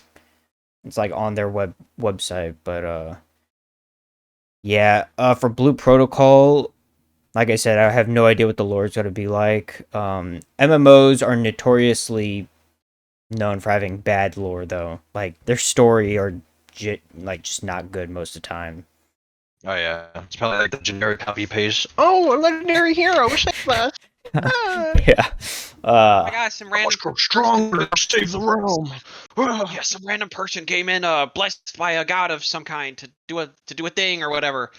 It's like on their website, but yeah. For Blue Protocol, like I said, I have no idea what the lore is gonna be like. MMOs are notoriously known for having bad lore, though. Like their story are like just not good most of the time. Oh yeah, it's probably like the generic copy paste. Oh, a legendary hero, save us! Ah. Yeah. Oh my gosh, some I random must grow stronger to save the realm. yeah, some random person came in blessed by a god of some kind to do a thing or whatever.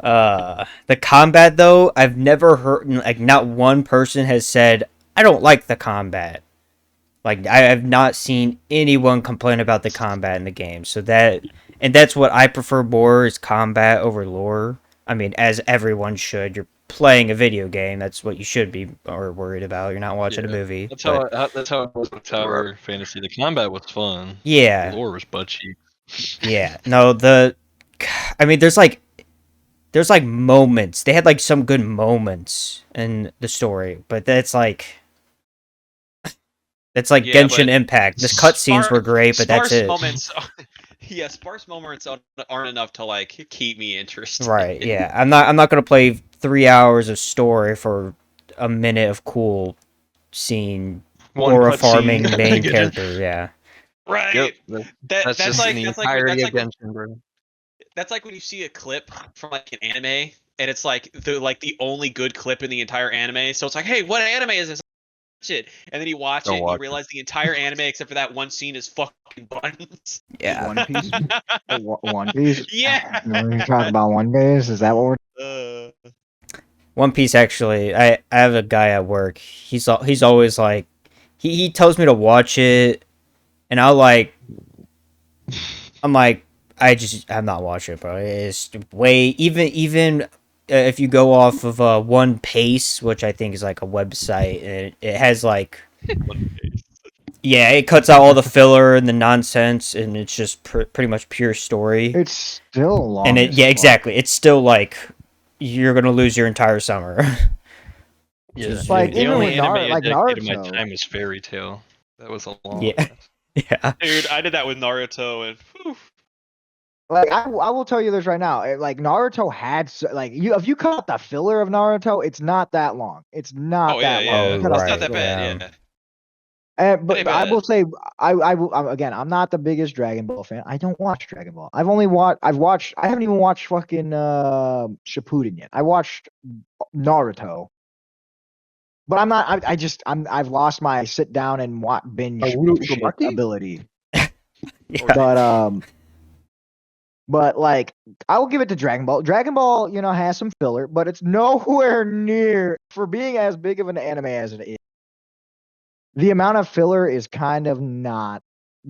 The combat though, I've never heard like not one person has said I don't like the combat. Like I have not seen anyone complain about the combat in the game. So that's what I prefer more is combat over lore. I mean, as everyone should. You're playing a video game. That's what you should be or worried about. You're not watching a movie. That's But that's how it was with Tower Fantasy. The combat was fun. yeah, The lore was butt cheek. yeah. No, I mean, there's like moments. They had like some good moments in the story, but that's like Yeah, Genshin but Impact. The cutscenes were great, but that's sparse it. moments. Yeah, sparse moments aren't enough to like keep me interested. Right? Yeah, I'm not gonna play 3 hours of story for a minute of cool cutscene One or a cutscene. farming main Just- character. Yeah. Right. Yep. That's just like the that's like entirety that's of like Genshin, bro. that's like when you see a clip from like an anime and it's like the only good clip in the entire anime. So it's like, hey, what anime is this? Watch it, and then you watch Don't it and watch you it. realize the entire anime except for that one scene is fucking buns. Yeah. One Piece. One Piece. Yeah. You want to talk about One Piece? Is that what we're? One Piece actually, I have a guy at work. He's always like, he tells me to watch it, and I'm like, I'm not watching it, bro. It's way even if you go off of One Pace, which I think is like a website, and it has like, yeah, it cuts out all the filler and the nonsense, and it's just pretty much pure story. It's still long. And as yeah, fuck. exactly. It's still like you're gonna lose your entire summer. Yeah. Just Like, The even only with anime I dedicated my Naruto. time was Fairy Tail. That was a long. Yeah. Yeah. Dude, I did that with Naruto and whew. Like I will tell you this right now. Like Naruto had like if you cut out the filler of Naruto, it's not that long. It's not Oh yeah, that yeah. long. Oh, You cut out It's right, not the that filler. bad, yeah. yeah. But ain't I bad. will say, again, I'm not the biggest Dragon Ball fan. I don't watch Dragon Ball. I haven't even watched fucking Shippuden yet. I watched Oh, Naruto, but I'm not. I've lost my sit down and binge Naruto shit Uzumaki? ability. Yeah. But like, I will give it to Dragon Ball. Dragon Ball, has some filler, but it's nowhere near for being as big of an anime as it is. The amount of filler is kind of not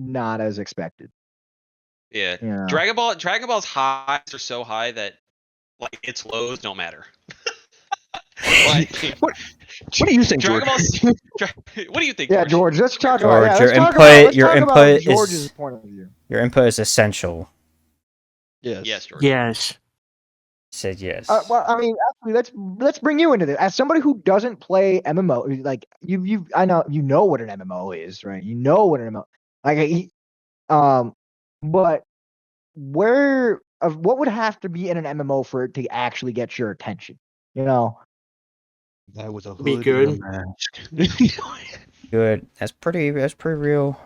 as expected. Yeah. You know? Dragon Ball's highs are so high that like its lows don't matter. Like What do you think, Dragon George? Ball. What do you think? Yeah, George. Let's talk about George, let's your talk input- let's your talk about input is- George's point of view. Your input is essential. Yes, George. Yes. Said yes. Well, I mean, actually, let's bring you into this. As somebody who doesn't play MMO, like I know you know what an MMO is, right? You know what an MMO, like, but what would have to be in an MMO for it to actually get your attention? That was a Be hood good. and a mask. Good. That's pretty real.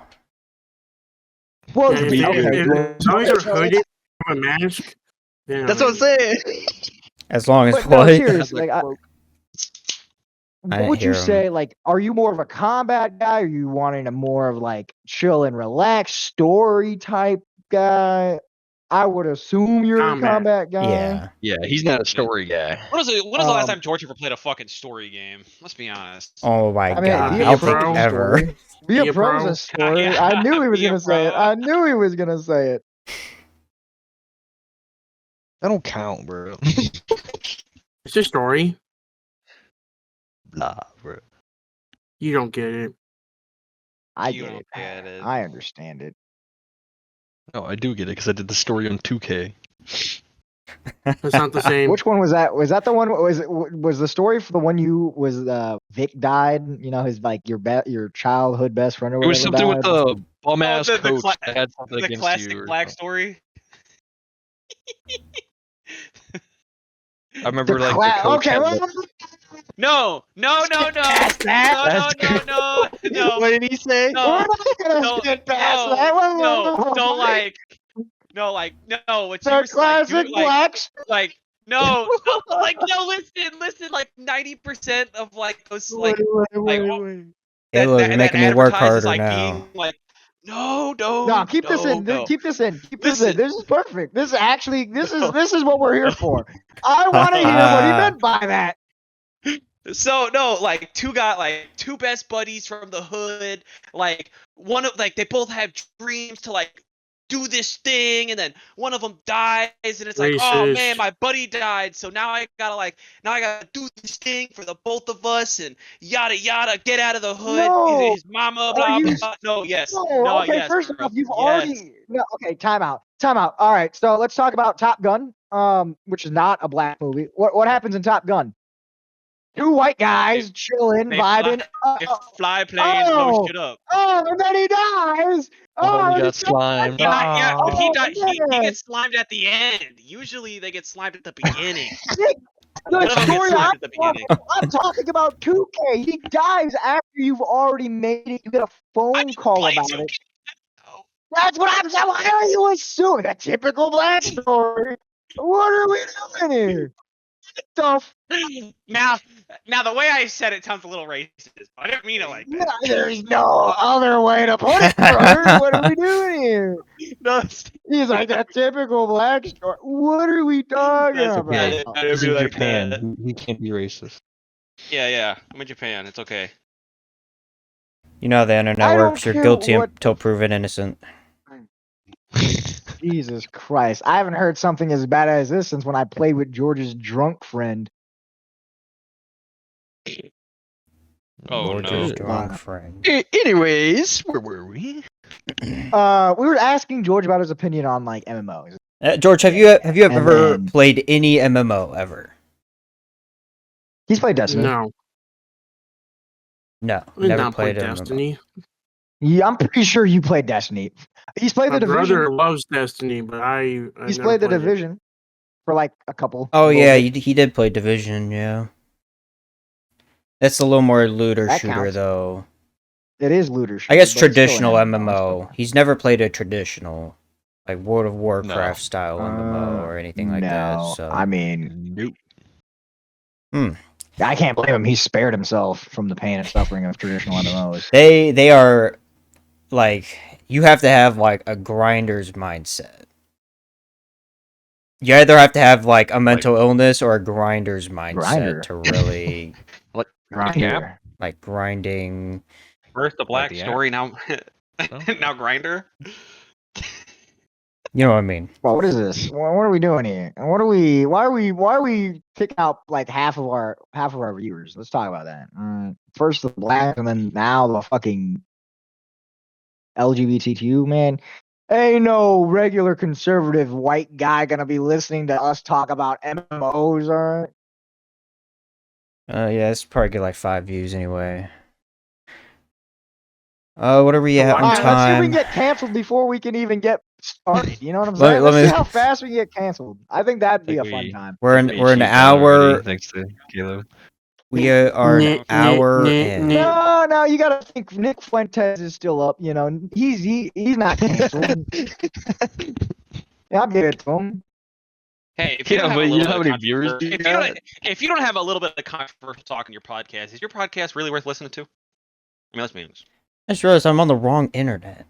Well, Yeah, be if, good. if, as long as you're hooded with a mask, then That's what I'm saying. As long as But no, what? seriously, Like, what didn't would you hear him. say? Like, are you more of a combat guy? Or are you wanting a more of like chill and relax story type guy? I would assume you're a Combat. combat guy. Yeah. Yeah, he's not a story guy. When was the last Um, time George ever played a fucking story game? Let's be honest. Oh my I mean, god. be I a don't pro. think ever. Story. Be a pro is a story. Yeah, I knew he was be a gonna say it. pro. I knew he was gonna say it. That don't count, bro. It's a story. Blah, bro. You don't get it. I You get don't it. get it. I understand it. No, I do get it because I did the story on 2K. It's not the same. Which one was that? Was that the one? Was the story for the one Vic died? His like your childhood best friend or It was whatever something with died? the bum ass the coach cla- that had something The against classic you. or black something. story. I remember like the coach Okay, had, well, like- No. past that. No. What did he say? No. We're not gonna No, skip past no, that. Don't like. No, like no. What you the were like, classic dude, black. like no, listen. Like 90% of like those like Caleb, that you're making me work advertises, harder like now. being like no, Keep this in. no. Keep this in. Keep this Listen. in. This is perfect. This is what we're here for. I want to hear what he meant by that. So no, like two best buddies from the hood. Like they both have dreams to like do this thing, and then one of them dies, and it's like, oh Racist. man, my buddy died, so now I gotta do this thing for the both of us, and yada yada, get out of the hood. No. His mama, Are blah you- blah. No, yes, No, okay. yes, First bro. off, you've Yes. already. No, okay. Time out. All right. So let's talk about Top Gun. Which is not a black movie. What happens in Top Gun? Two white guys chilling, they vibing. If fly planes blow shit up. And then he dies. Oh, he and got it's so slimed. Yeah, but Oh, he man. gets slimed at the end. Usually they get slimed at the beginning. The None of them get story swiped at the beginning. I'm talking about 2K. He dies after you've already made it. You get a phone call Play about 2K. it. Oh. That's what I'm saying. Why are you assuming a typical black story? What are we doing here? The f- Now, the way I said it sounds a little racist. I didn't mean it like no, that. there's no other way to put it, brother. What are we doing here? No, it's- He's like a typical black story. What are we talking That's about? okay. I didn't He's mean in it like Japan. that. He can't be racist. Yeah. I'm in Japan. It's okay. You know how the internet I don't works. You're care guilty what until proven innocent. Jesus Christ. I haven't heard something as bad as this since when I played with George's drunk friend. Oh George's no. drunk friend. Anyways, where were we? We were asking George about his opinion on like MMOs. George, have you And ever then- played any MMO ever? He's played Destiny. No, No, I did never not play played a MMO. Destiny. Yeah, I'm pretty sure you played Destiny. He's played My the Division. brother loves Destiny, but I He's never played the it. Division for like a couple. Oh little yeah, bit. he did play Division. Yeah, that's a little more looter That shooter counts. though. It is looter. I shooter, guess but it's still an traditional MMO, MMO. He's never played a traditional, like World of Warcraft No. style MMO or anything like that. no, So I mean, Nope. I can't blame him. He spared himself from the pain and suffering of traditional MMOs. they are like, you have to have like a grinder's mindset. You either have to have like a mental illness or a grinder's mindset Grinder. to really Grinder. like grinding. First the Black the app. Story, now Oh. now Grinder. You know what I mean? Well, what is this? What are we doing here? And what are we? Why are we picking out like half of our viewers? Let's talk about that. First the black, and then now the fucking LGBTQ man. Ain't no regular conservative white guy gonna be listening to us talk about MMOs, alright? Yeah, it's probably get like 5 views anyway. What are we at on Alright, Let's see if we time? can get canceled before we can even get started. You know what I'm Let me- saying? let Let's me- see how fast we can get canceled. I think that'd be a Think fun we- time. We're an hour. Thanks to Caleb. We are an hour in. No, you gotta think Nick Fuentes is still up. You know, he's not canceled. Yeah, I'll give it to him. Hey, if you Yeah, don't have but a you little know how bit many of viewers controversy- do you if you don't have a little bit of controversial talk in your podcast, is your podcast really worth listening to? I mean, let's be honest. I just realized I'm on the wrong internet.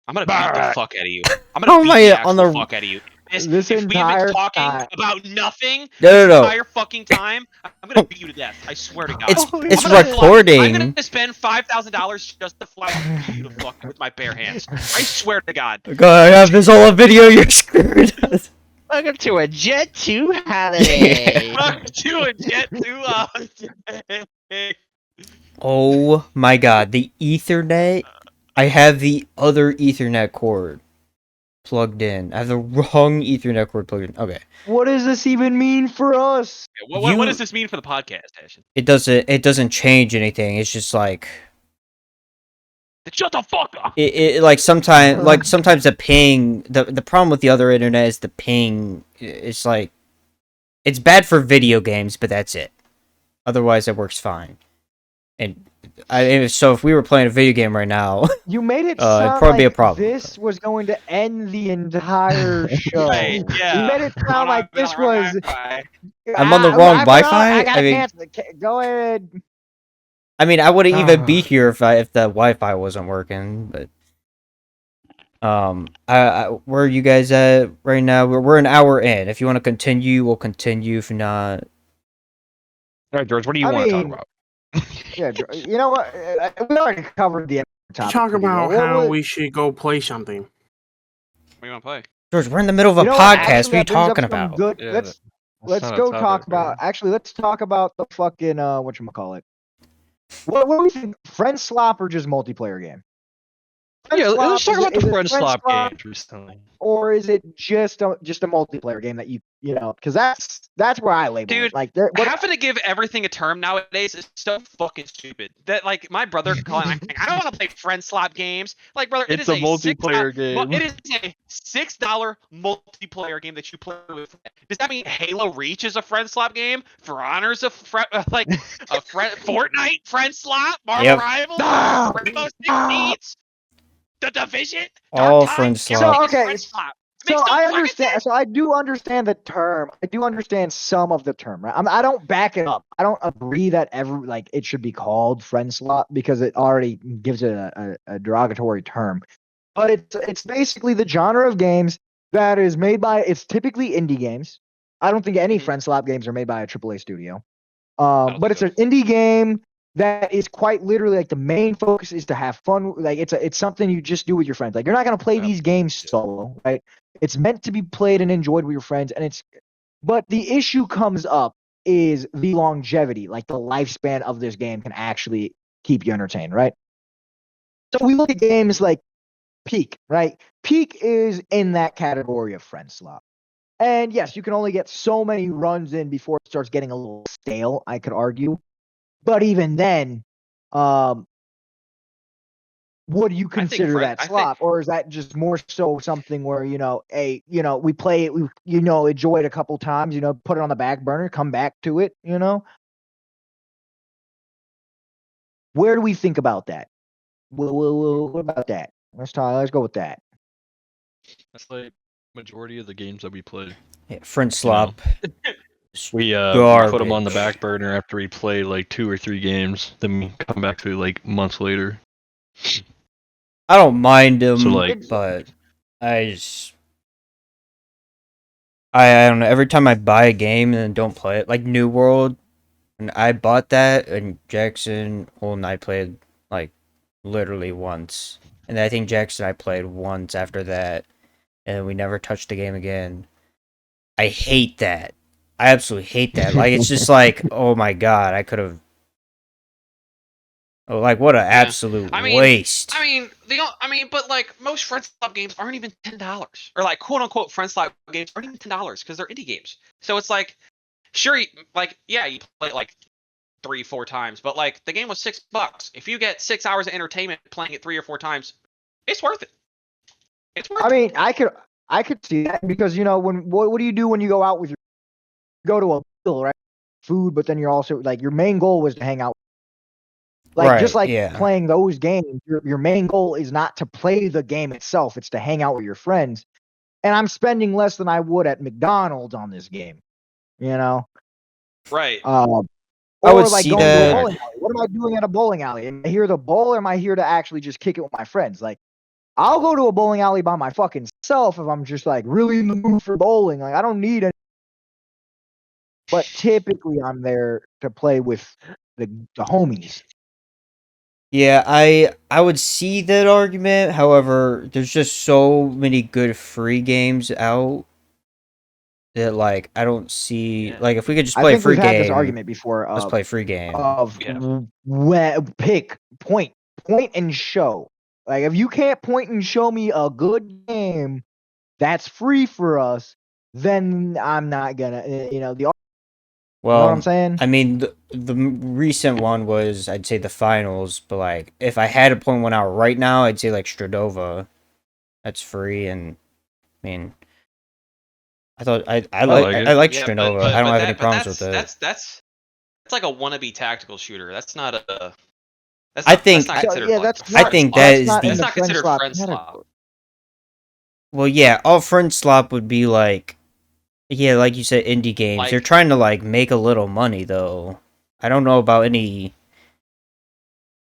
I'm gonna beat the fuck out of you. I'm How gonna am beat I the on actual the- fuck out of you. This if we've entire been talking time- about nothing No. entire fucking time, I'm gonna beat you to death. I swear to God. It's I'm recording. I'm gonna spend $5,000 just to fly you to fuck with my bare hands. I swear to God. God, I have this whole video. You're screwed. Welcome to a Jet 2 holiday. To a jet to Oh my god, the Ethernet. I have the other Ethernet cord plugged in. I have the wrong Ethernet cord plugged in. Okay, What does this even mean for us? what You- does this mean for the podcast, Ashton? it doesn't change anything. It's just like Shut the fuck up. it like sometimes the ping. The problem with the other internet is the ping. It's like it's bad for video games, but that's it. Otherwise, it works fine. And so if we were playing a video game right now, You made it it'd sound probably be a like problem. this was going to end the entire show. Right, yeah. You made it sound like this was. I'm on the wrong Wi-Fi? I gotta I mean- cancel it. Go ahead. I mean, I wouldn't even be here if the Wi-Fi wasn't working. But where are you guys at right now? We're an hour in. If you want to continue, we'll continue. If not, All right, George, what do you I want to talk mean- about? Yeah, you know what? We already covered the topic. Talk pretty about well. how What- we should go play something. What do you want to play? George, we're in the middle of a you know podcast. actually, What are you that brings up talking some about? Good, Yeah, let's That's not a go topic, talk about. right? Actually, let's talk about the fucking whatchamacallit. What do we think? Friend slop or just multiplayer game? Friend Yeah, Swap, let's talk is it- about the is it friend swap Swap, games recently. or is it just a multiplayer game that you know? Because that's where I label Dude, it. Like, what? having to give everything a term nowadays is so fucking stupid. That like my brother calling, like, I don't want to play friend slot games. Like, brother, It's a multiplayer game. It is a $6 multiplayer game that you play with. Does that mean Halo Reach is a friend slot game? For Honor's a like a friend Fortnite friend slot? Marvel Yep. Rivals? Ah! Rainbow Six Ah! Siege? The Division? All Dark friend Tide? slot. Everything So, is okay, friend slot. So Makes no I fucking understand. sense. So I do understand the term. I do understand some of the term. Right? I don't back it up. I don't agree that it should be called friend slot because it already gives it a derogatory term. But it's basically the genre of games that is made by. It's typically indie games. I don't think any Mhm. friend slot games are made by a AAA studio. don't But think it's an indie game that is quite literally like the main focus is to have fun. Like it's something you just do with your friends. Like you're not gonna play Yep. these games solo, right? It's meant to be played and enjoyed with your friends, but the issue comes up is the longevity, like the lifespan of this game can actually keep you entertained, right? So we look at games like Peak, right? Peak is in that category of friend slot. And yes, you can only get so many runs in before it starts getting a little stale, I could argue. But even then, um, would you I think consider that I think slop, or is that just more so something where we play it, we enjoy it a couple times, put it on the back burner, come back to it, Where do we think about that? What about that? Let's talk. Let's go with that. That's like majority of the games that we play. Yeah, friend slop. is We put them on the garbage. back burner after we play like 2 or 3 games, then we come back to it like months later. I don't mind them, So like, but I just I don't know. Every time I buy a game and then don't play it, like New World, and I bought that, and Jackson, and I played like literally once, and I think Jackson I played once after that, and we never touched the game again. I hate that. I absolutely hate that. Like it's just like, oh my god, I could have. Oh, like what an absolute waste. But like most friends club games aren't even $10, or like quote unquote friends club games aren't even $10 because they're indie games. So it's like, sure, you play it like 3-4 times, but like the game was $6. If you get 6 hours of entertainment playing it 3 or 4 times, it's worth it. It's worth I it. mean, I could see that because what do you do when you go out with go to a meal, right? Food, but then you're also like your main goal was to hang out. Like just Right, like yeah. playing those games, your main goal is not to play the game itself; it's to hang out with your friends. And I'm spending less than I would at McDonald's on this game, you know. Right. I would Or like see going to a that. bowling alley. What am I doing at a bowling alley? Am I here to bowl, or am I here to actually just kick it with my friends? Like, I'll go to a bowling alley by my fucking self if I'm just like really in the mood for bowling. Like, I don't need any. But typically, I'm there to play with the homies. Yeah, I would see that argument. However, there's just so many good free games out that like I don't see like if we could just I play a think free we've had this game, argument before let's play a free game. of Yeah. pick point and show. Like if you can't point and show me a good game that's free for us, then I'm not gonna you know what I'm Well, saying? I mean the recent one was I'd say the finals, but like if I had to point one out right now, I'd say like Stradova. That's free, and I mean I thought I like it. like Yeah, Stradova. I don't have any problems with that's it. that's like a wannabe tactical shooter. That's not a. I think That's not So considered yeah, like that's I not think that that's is not in that's the the not friend considered slot friend slot. category. well, yeah, all friend slop would be like, yeah, like you said, indie games. They're Like trying to like make a little money though. I don't know about any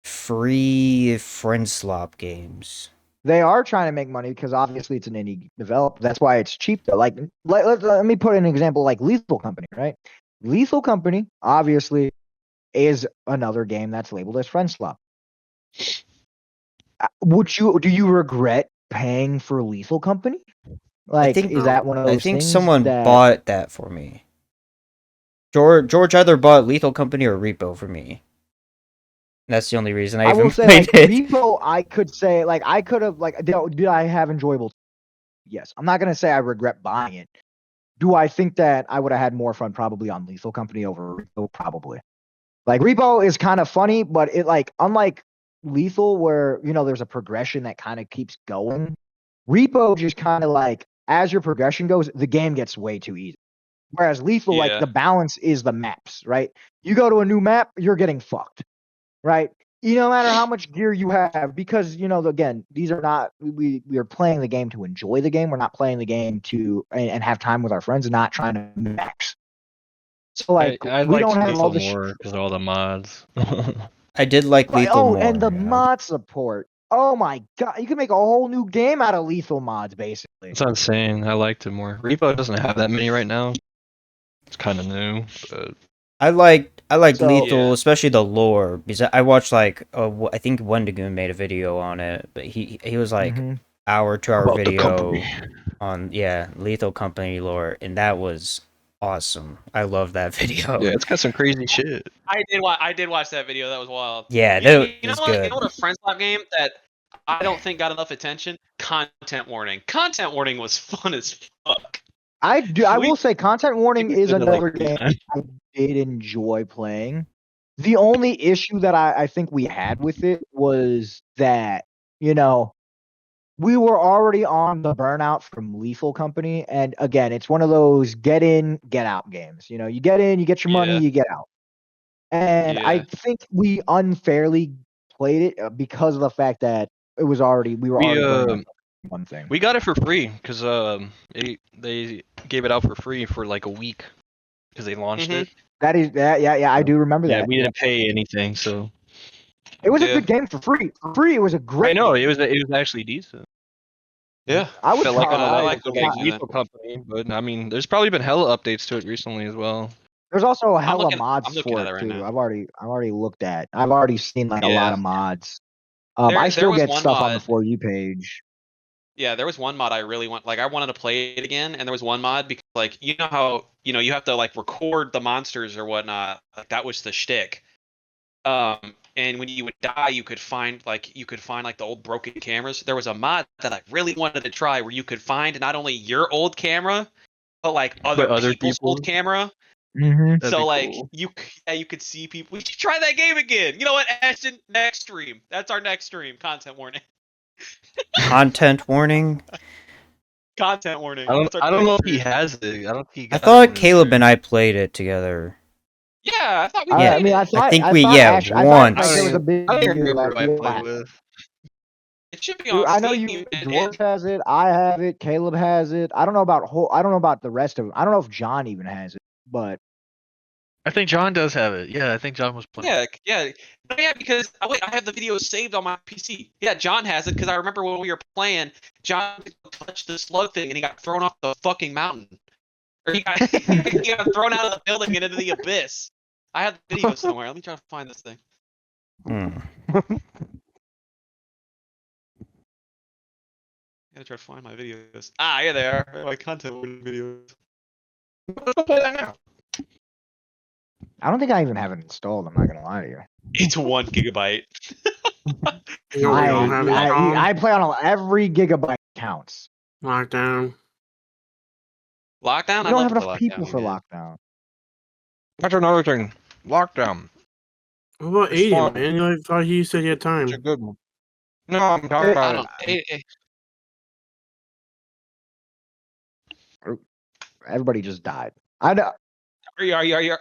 free friend slop games. They are trying to make money because obviously it's an indie develop. That's why it's cheap though. Like let me put an example like Lethal Company, right? Lethal Company obviously is another game that's labeled as friend slop. Do you regret paying for Lethal Company? I Like, think is that one of I those think things someone that bought that for me. George either bought Lethal Company or Repo for me. That's the only reason I I even will say, played like, it. Repo, I could say, like, I could have, like, did I have enjoyable? Yes. I'm not gonna say I regret buying it. Do I think that I would have had more fun probably on Lethal Company over Repo? Probably. Like, Repo is kind of funny, but it, like, unlike Lethal, where, you know, there's a progression that kind of keeps going, Repo just kind of like, as your progression goes, the game gets way too easy. Whereas Lethal, like, Yeah. the balance is the maps, right? You go to a new map, you're getting fucked, right? No matter how much gear you have, because, you know, again, these are not, we are playing the game to enjoy the game. We're not playing the game to and have time with our friends and not trying to max. So, like, I we liked don't have all Lethal the more because of all the mods. I did like Lethal more. and the yeah. mod support. Oh my god, you can make a whole new game out of Lethal mods, basically. That's what I'm saying. I liked it more. Repo doesn't have that many right now. It's kind of new, but I liked So- Lethal, Yeah. especially the lore, because I watched like I think Wendigoon made a video on it, but he was like Mhm. hour 2 hour about the video company. on Lethal Company lore, and that was awesome. I love that video. Yeah, it's got some crazy shit. I did watch that video. That was wild. Yeah, You, that you know was what? good. You know what? A friend swap game that I don't think got enough attention. Content warning. Content warning was fun as fuck. I will say content warning We is did it, like, another 3 game times. I did enjoy playing. The only issue that I think we had with it was that, you know, we were already on the burnout from Lethal Company. And again, it's one of those get in, get out games. You know, you get in, you get your money, Yeah. you get out. And I Yeah. think we unfairly played it because of the fact that we were already burning out one thing. We got it for free because they gave it out for free for like a week because they launched Mhm. it. That is that, yeah, I do remember Yeah, that. we didn't pay anything, so It was a Yeah. good game for free. For free, it was a great. I know game. it was actually decent. Yeah. I would Felt like call- I I- like felt games like like that. Lethal Company, but I mean, there's probably been hella updates to it recently as well. There's also a hella looking- mods I'm looking for at it it right too. now. I've already looked at. I've already seen like a lot Yeah. of mods. There I still was get one stuff on the mod- For You page. Yeah, there was one mod I really want. Like, I wanted to play it again, and there was one mod because, like, you know how you have to like record the monsters or whatnot. Like, that was the shtick. And when you would die, you could find like the old broken cameras. There was a mod that I really wanted to try where you could find not only your old camera, but like other people's old camera. Mm-hmm. That'd So be like cool. you could see people. We should try that game again. You know what, Ashton? Next stream. That's our next stream. Content warning. Content warning. Content warning. I That's our don't know next if he stream. has it. I don't think he I got it thought on his Caleb stream. and I played it together. Yeah, I thought we Yeah. I mean, I played it. thought think I we- thought yeah, Ash, I thought once. like there was a big I don't even deal, remember like, who I played with. It should be on I know Steam. you. and- George has it. I have it. Caleb has it. I don't know about the rest of them. I don't know if John even has it, but I think John does have it. Yeah, I think John was playing. Yeah. No, yeah, because wait, I have the video saved on my PC. Yeah, John has it because I remember when we were playing, John touched the slug thing and he got thrown off the fucking mountain, or he got, he got thrown out of the building and into the abyss. I have the video somewhere. Let me try to find this thing. Hmm. I gotta try to find my videos. Ah, here they are. My content videos. Let's go play that now. I don't think I even have it installed. I'm not gonna lie to you. It's 1 gigabyte. You know, we all have it installed. I play on every gigabyte counts. Lockdown. Lockdown. We I don't love have the enough Lockdown people for game. lockdown. That's another thing. Lockdown. What about It's Aiden, fun. man? I thought he said he had time. It's a good one. No, I'm talking I I about don't. it. Everybody just died. I know. Are you?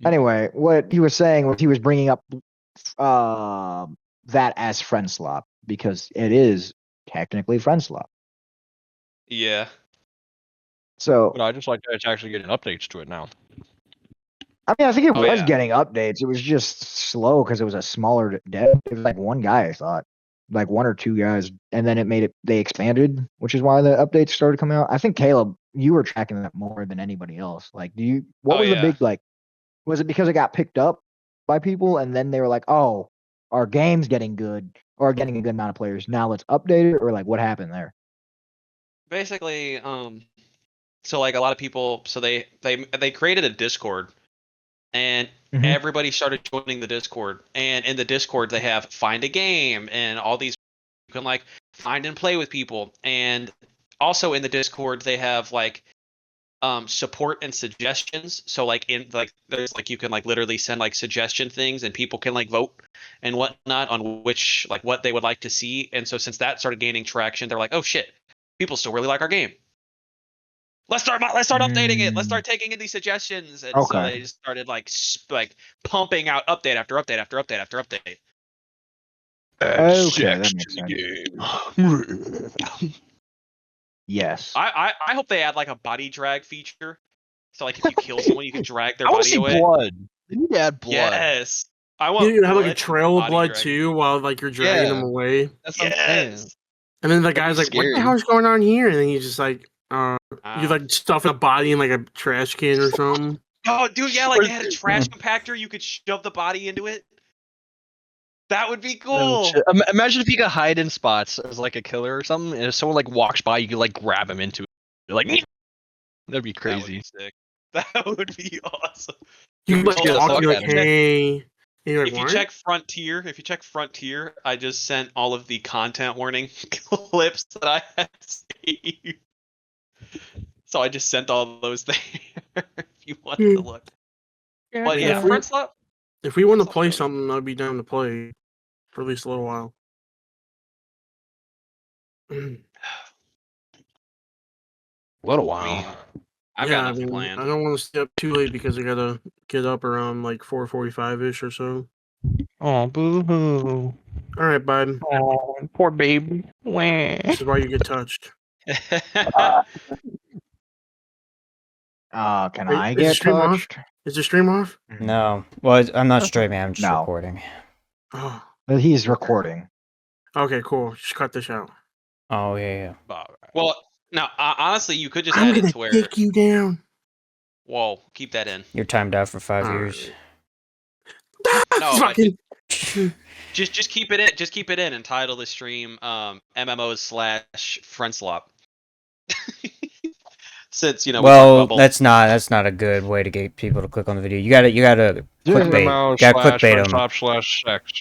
Anyway, what he was saying was he was bringing up that as friend swap because it is technically friend swap. Yeah. So But I just like that it's actually getting updates to it now. I mean, I think it Oh, was yeah. getting updates. It was just slow because it was a smaller dev. It was like one guy, I thought, like one or two guys, and then they expanded, which is why the updates started coming out. I think Caleb, you were tracking that more than anybody else. Like, what Oh, was yeah. the big like? Was it because it got picked up by people, and then they were like, "Oh, our game's getting good, or getting a good amount of players. Now let's update it," or like, what happened there? Basically, so like a lot of people, so they created a Discord, and Mhm. everybody started joining the Discord, and in the Discord they have find a game and all these you can like find and play with people, and also in the Discord they have like support and suggestions. So like in like there's like you can like literally send like suggestion things and people can like vote and whatnot on which like what they would like to see. And so since that started gaining traction, they're like, oh shit, people still really like our game. Let's start updating it. Let's start taking in these suggestions. And so Okay. they just started like like pumping out update after update after update after update. Okay, that makes sense. Yes. I hope they add like a body drag feature. So like if you kill someone, you can drag their I want body to see away. blood. They need to add blood. Yes. I want You have like a blood trail of body blood dragging. too, while like you're dragging Yeah. them away. That's what I'm saying. Yes. And then the That'd guy's be like, "What scary. the hell is going on here?" And then he's just like, you Ah. like stuff a body in like a trash can or something. Oh, dude, yeah, like they had a trash compactor. You could shove the body into it. That would be cool. Shit. Imagine if you could hide in spots as like a killer or something, and if someone like walks by, you could like grab him into it. You're like, that'd be That would crazy. be sick. That would be awesome. You Dude, like scare the talk, fuck you're out like, of me. "Hey," and you're like, If you check Frontier, I just sent all of the content warning clips that I had saved. So I just sent all those there if you want to look. But yeah, if we- Front Slap. If we want to play something, I'd be down to play for at least a little while. What a I while. mean, I've Yeah, got I nothing mean, planned. I don't want to stay up too late because I gotta get up around like 4:45 ish or so. Oh, boo hoo. All right, bud. Oh, poor baby. Wah. This is why you get touched. Can Wait, I is the get stream off? touched? Is the stream off? No. Well, I'm not streaming. I'm just No. recording. Oh, But he's recording. okay, cool. Just cut this out. Oh, yeah. well, no, honestly, you could just I'm add it gonna to where. take you down. Whoa, keep that in. You're timed out for 5 Alright. years. No, Fucking. Just keep it in. Just keep it in and title the stream MMOs/Friendslop. Since we talked Well, about both. that's not a good way to get people to click on the video. You gotta clickbait. MMO Gotta slash clickbait 'em. top slash sex.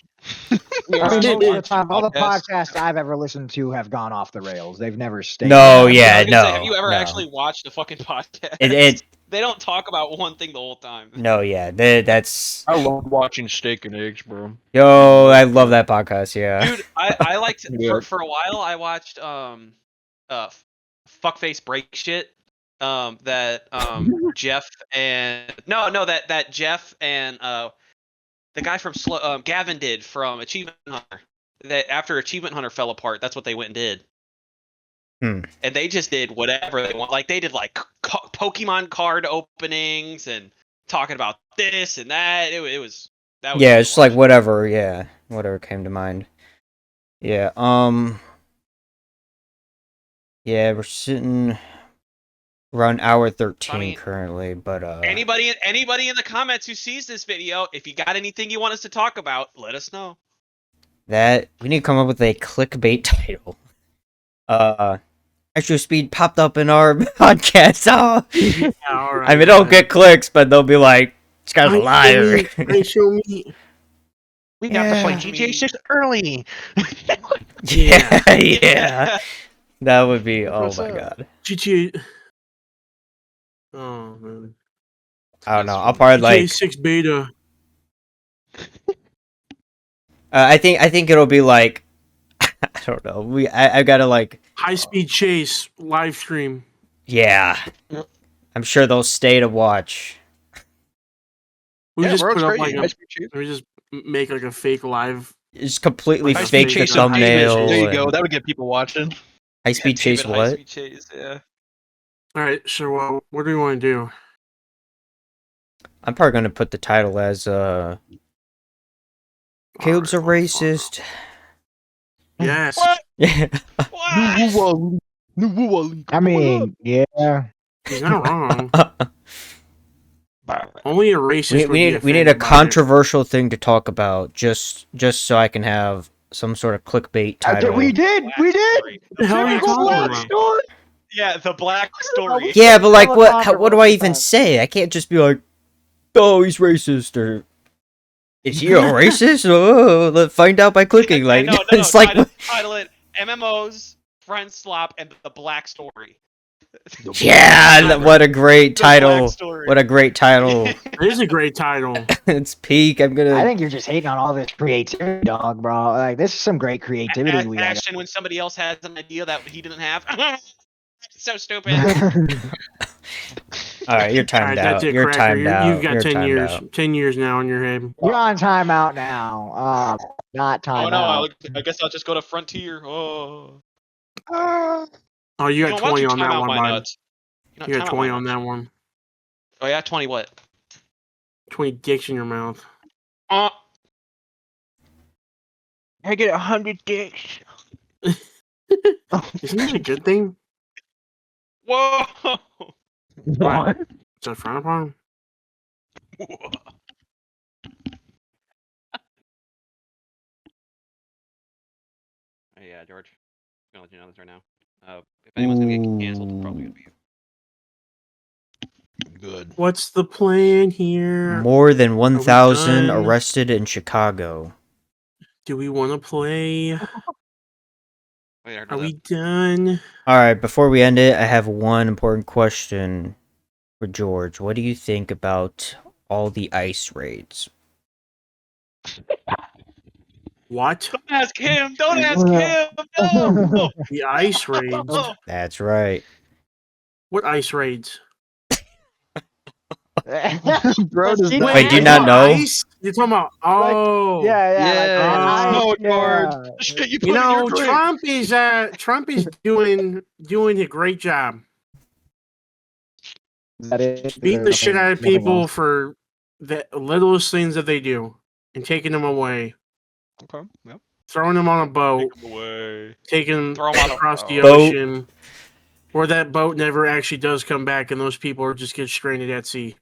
I mean, also most of the watch time, all the podcasts. podcasts I've ever listened to have gone off the rails. They've never stayed. No, on. yeah, I was gonna say, no, have you ever no. actually watched a fucking podcast? It They don't talk about one thing the whole time. no, yeah. That's I love watching Steak and Eggs, bro. yo. I love that podcast. Yeah. Dude, I liked Yeah. for a while. I watched Fuckface Break Shit. That Jeff and that Jeff and the guy from Gavin did from Achievement Hunter. That after Achievement Hunter fell apart, that's what they went and did. Hmm. And they just did whatever they want. Like they did like Pokemon card openings and talking about this and that. It was that was Yeah, really it's just like wild. whatever. Yeah, whatever came to mind. Yeah. Yeah, we're sitting around hour 13 I mean, currently, but Anybody in the comments who sees this video, if you got anything you want us to talk about, let us know. that we need to come up with a clickbait title. Extra speed popped up in our podcast. Oh. Yeah, all right. I mean, don't get clicks, but they'll be like, "This guy's a liar." Show me. We got to play Yeah. GTA 6 early. Yeah, yeah. That would be. Oh What's my up? god. GTA. Oh man. I don't know. I'll probably GTA like. 6 beta. I think it'll be like. I don't know. I gotta like. High speed chase live stream. Yeah. I'm sure they'll stay to watch. We just bro, put it's up crazy. like High speed chase. we just make like a fake live. Just completely High fake speed the chase on high speed thumbnail. chase. There you go. and- That would get people watching. High speed Yeah, chase David what? High Speed Chase, yeah. All right, so what do we want to do? I'm probably gonna put the title as Caleb's a All right, racist. Yes. What? Yeah. What? I mean, yeah. He's not wrong. Only a racist. we need a controversial thing to talk about just so I can have some sort of clickbait title. We did. What the hell are you talking about? Yeah, the Black Story. Yeah, but like Tell a what do I even controversial say? I can't just be like oh, he's racist, or is he a racist? Oh, let's find out by clicking. Like, no, it's like, title it MMOs, Friend Swap, and the Black Story. yeah, what a great The Black title. Story. What a great title. It is a great title. It's peak. I'm I gonna. think you're just hating on all this creativity, dog, bro. Like this is some great creativity we got. Action when somebody else has an idea that he didn't have. So stupid. All right, you're timed Alright, that's out. it, You're Cracker. timed You've out. got You're 10 timed years. out. 10 years now on your head. You're on timeout now. Not Oh timeout. no, I guess I'll just go to Frontier. Oh. Oh, you got Why don't 20 you on time that out one, my bud. nuts? You You got 20 on that one. Oh yeah, 20 what? 20 dicks in your mouth. Uh, I get 100 dicks. Isn't that a good thing? whoa. What? Is that frowned upon? Hey, yeah, George. I'm gonna let you know this right now. If anyone's gonna get canceled, it's probably gonna be you. Good. What's the plan here? More than 1,000 done? arrested in Chicago. Do we want to play? Wait, I heard Are that. we done? All right, before we end it, I have one important question for George. What do you think about all the ICE raids? What? Don't ask him. Don't ask him. No. The ice raids? No. That's right. What ice raids? Bro, does Wait, not- do you you're not talking know? Ice? You're talking about oh Yeah. Oh. No, George. yeah. The shit you put You in know, your drink. Trump is doing a great job That is beating the shit out of nothing people else. for the littlest things that they do and taking them away, Okay. Yep. throwing them on a boat, Take him away. taking them Throw 'em on a across the boat. ocean, or that boat never actually does come back, and those people are just get stranded at sea.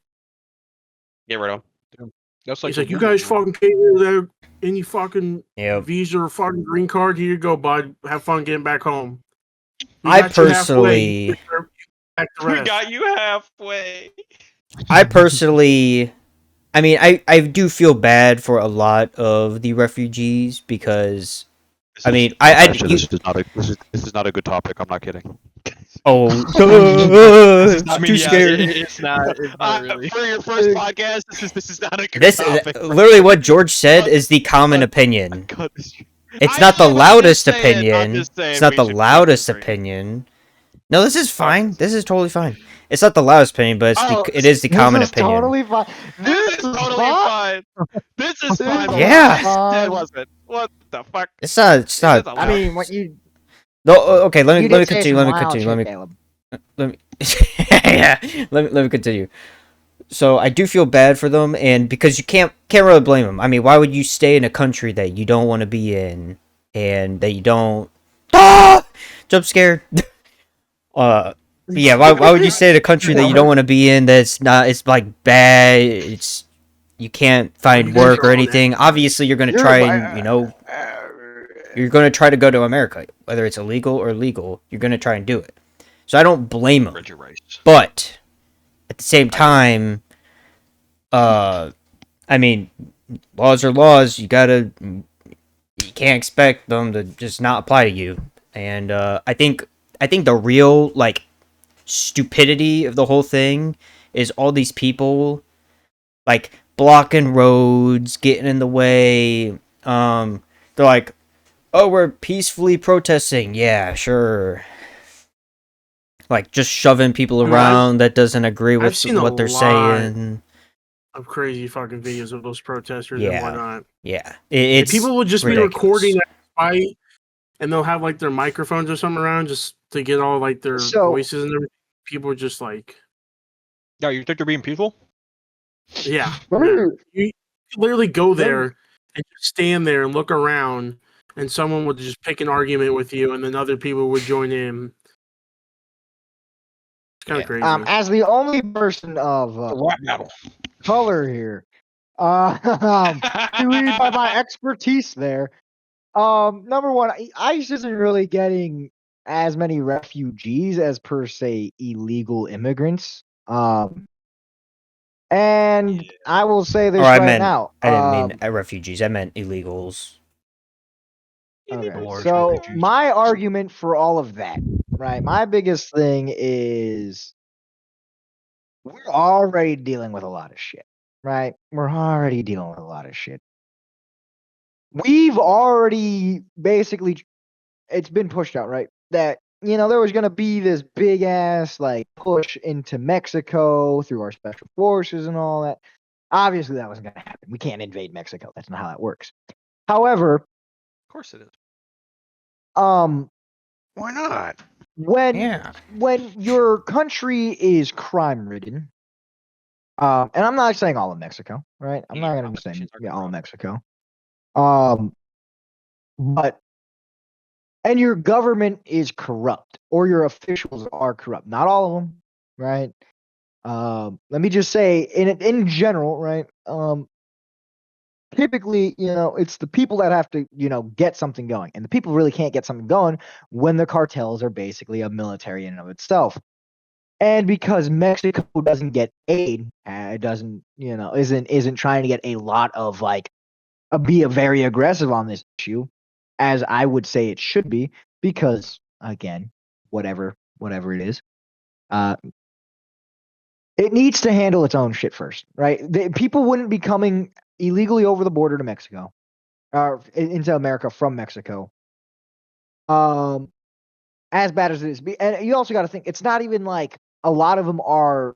Get rid of him. That's He's the like, you winter guys one. fucking can't do that. Any fucking Yep. visa or fucking green card? Here you go, bud. Have fun getting back home. We I got you halfway. personally, Back the We rest. got you halfway. I mean, I do feel bad for a lot of the refugees because, I mean, Actually, this is not a good topic. I'm not kidding. oh, I mean, too yeah, scared. it's not really. For your first podcast, this is not a good This topic. literally what George said is the common opinion. God, this- It's I not the know, I'm just loudest saying, I'm opinion. just saying It's not we the should loudest concentrate. opinion. No, this is fine. This is totally fine. It's not the loudest opinion, but it is the common This is opinion. totally fine. This is totally fine. This is fine. Yeah. It wasn't. What the fuck? It's not. It's It not. is a I lot. mean, what you No. Okay. Let you me did say continue. some Let me wild continue. shit, Let me. Caleb. Yeah. Let me continue. So I do feel bad for them, and because you can't really blame them. I mean, why would you stay in a country that you don't want to be in, and that you don't? Ah! Jump scared. Yeah. Why would you stay in a country that you don't want to be in? That's not. It's like bad. It's you can't find You guys work are or all anything. that- Obviously, you're gonna try and you're gonna try to go to America, whether it's illegal or legal. You're gonna try and do it. So I don't blame them. Spread your rice. But at the same time, I mean, laws are laws. You can't expect them to just not apply to you. And I think the real like stupidity of the whole thing is all these people like blocking roads, getting in the way. They're like, oh, we're peacefully protesting. Yeah, sure. Like just shoving people I've- around that doesn't agree with seen a what they're lot. saying. Of crazy fucking videos of those protesters Yeah. and whatnot. Yeah, And it's people will just ridiculous. be recording that fight, and they'll have like their microphones or something around just to get all like their So- voices and everything. People are just like, No, you think they're being peaceful? yeah. You literally go there and just stand there and look around, and someone would just pick an argument with you, and then other people would join in. It's kind of crazy. As the only person of Rap battle. color here, to read by my expertise there. Number one, ICE isn't really getting as many refugees as per se illegal immigrants. And I will say this Or I right meant, now. I didn't mean refugees. I meant illegals. Okay, Large so refugees. my argument for all of that, right? My biggest thing is we're already dealing with a lot of shit, right? We're already dealing with a lot of shit. We've already basically, it's been pushed out, right? That, there was going to be this big ass like push into Mexico through our special forces and all that. Obviously, that wasn't going to happen. We can't invade Mexico. That's not how that works. However, Of course it is. Why not? When your country is crime ridden, and I'm not saying all of Mexico, right? I'm not going to be saying all of Mexico. But and your government is corrupt, or your officials are corrupt. Not all of them, right? Let me just say, in general, right? Typically, it's the people that have to, get something going, and the people really can't get something going when the cartels are basically a military in and of itself. And because Mexico doesn't get aid, it doesn't, isn't trying to get a lot of be very aggressive on this issue, as I would say it should be, because again, whatever it is, it needs to handle its own shit first, right? People wouldn't be coming illegally over the border to Mexico, or into America from Mexico. As bad as it is, and you also got to think it's not even like a lot of them are,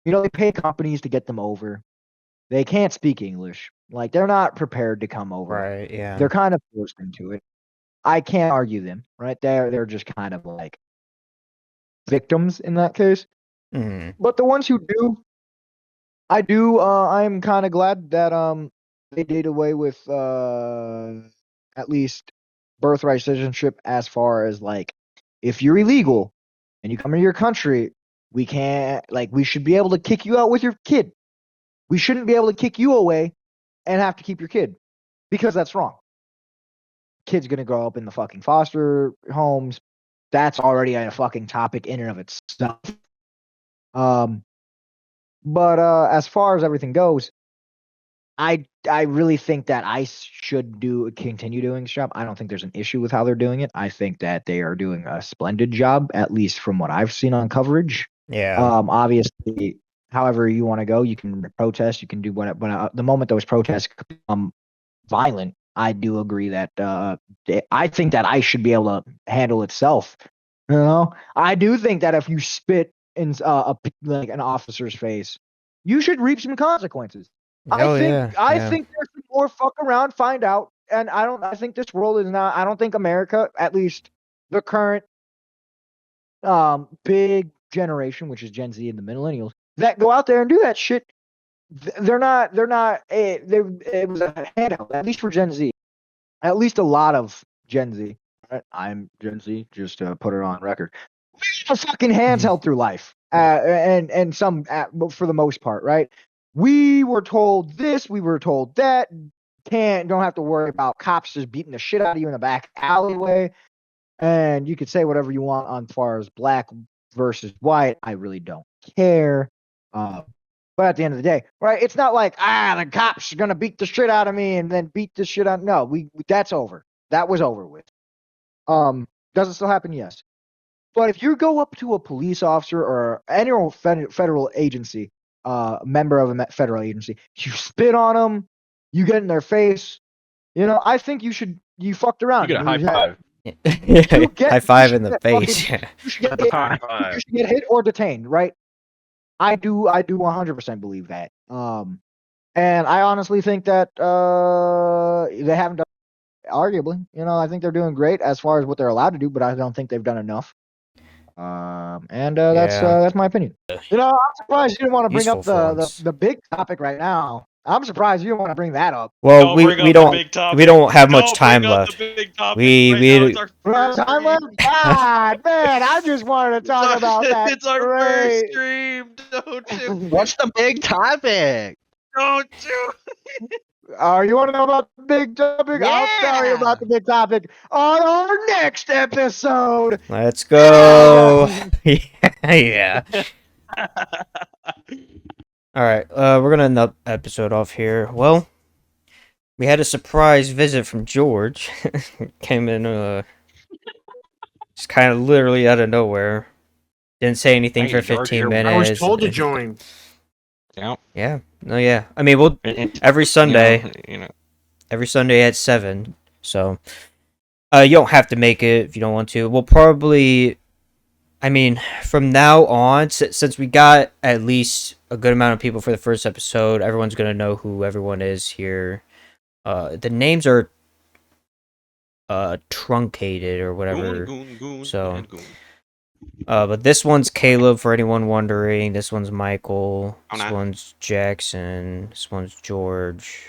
they pay companies to get them over. They can't speak English. Like, they're not prepared to come over. Right, yeah. They're kind of forced into it. I can't argue them, right? They're just kind of like victims in that case. Mm. But the ones who do, I'm kind of glad that they did away with at least birthright citizenship, as far as like, if you're illegal and you come into your country, we should be able to kick you out with your kid. We shouldn't be able to kick you away and have to keep your kid, because that's wrong. Kid's gonna grow up in the fucking foster homes. That's already a fucking topic in and of itself. But as far as everything goes, I really think that ICE should continue doing this job. I don't think there's an issue with how they're doing it. I think that they are doing a splendid job, at least from what I've seen on coverage. Yeah. Obviously, however you want to go, you can protest, you can do whatever. But the moment those protests become violent, I do agree that I think that ICE should be able to handle itself. I do think that if you spit in like an officer's face, you should reap some consequences. I think there's some more fuck around, find out, and I think this world is not. I don't think America, at least the current big generation, which is Gen Z and the millennials, that go out there and do that shit. They're not. It was a handout, at least for Gen Z. At least a lot of Gen Z. Right? I'm Gen Z, just to put it on record. We have fucking hands held through life, and some for the most part, right? We were told this, we were told that. Don't have to worry about cops just beating the shit out of you in the back alleyway. And you could say whatever you want on far as black versus white. I really don't care. But at the end of the day, right? It's not like the cops are gonna beat the shit out of me and then beat the shit out. No, that's over. That was over with. Does it still happen? Yes. But if you go up to a police officer or any federal agency, member of a federal agency, you spit on them, you get in their face, I think you fucked around. You get a high five. High five in the face. You should get hit or detained, right? I do 100% believe that. And I honestly think that they haven't done, arguably, I think they're doing great as far as what they're allowed to do, but I don't think they've done enough. That's my opinion. I'm surprised you didn't want to bring up the big topic right now. I'm surprised you didn't want to bring that up. Well, we don't have much time left. We time left. God, man, I just wanted to talk about that. It's our first stream. Don't you? What's the big topic? Don't you? You want to know about the big topic? Yeah. I'll tell you about the big topic on our next episode. Let's go. Yeah. All right, we're gonna end the episode off here. Well, we had a surprise visit from George. Came in, just kind of literally out of nowhere. Didn't say anything Hey, for George, 15 you're- minutes. I was told to join. Yeah. Yeah, no, yeah. I mean, we'll And, every Sunday, you know, every Sunday at 7. So, you don't have to make it if you don't want to. We'll probably, I mean, from now on, since we got at least a good amount of people for the first episode, everyone's gonna know who everyone is here. The names are truncated or whatever. So, and goon. but this one's Caleb for anyone wondering. This one's Michael. Oh, This nah. one's Jackson. This one's George.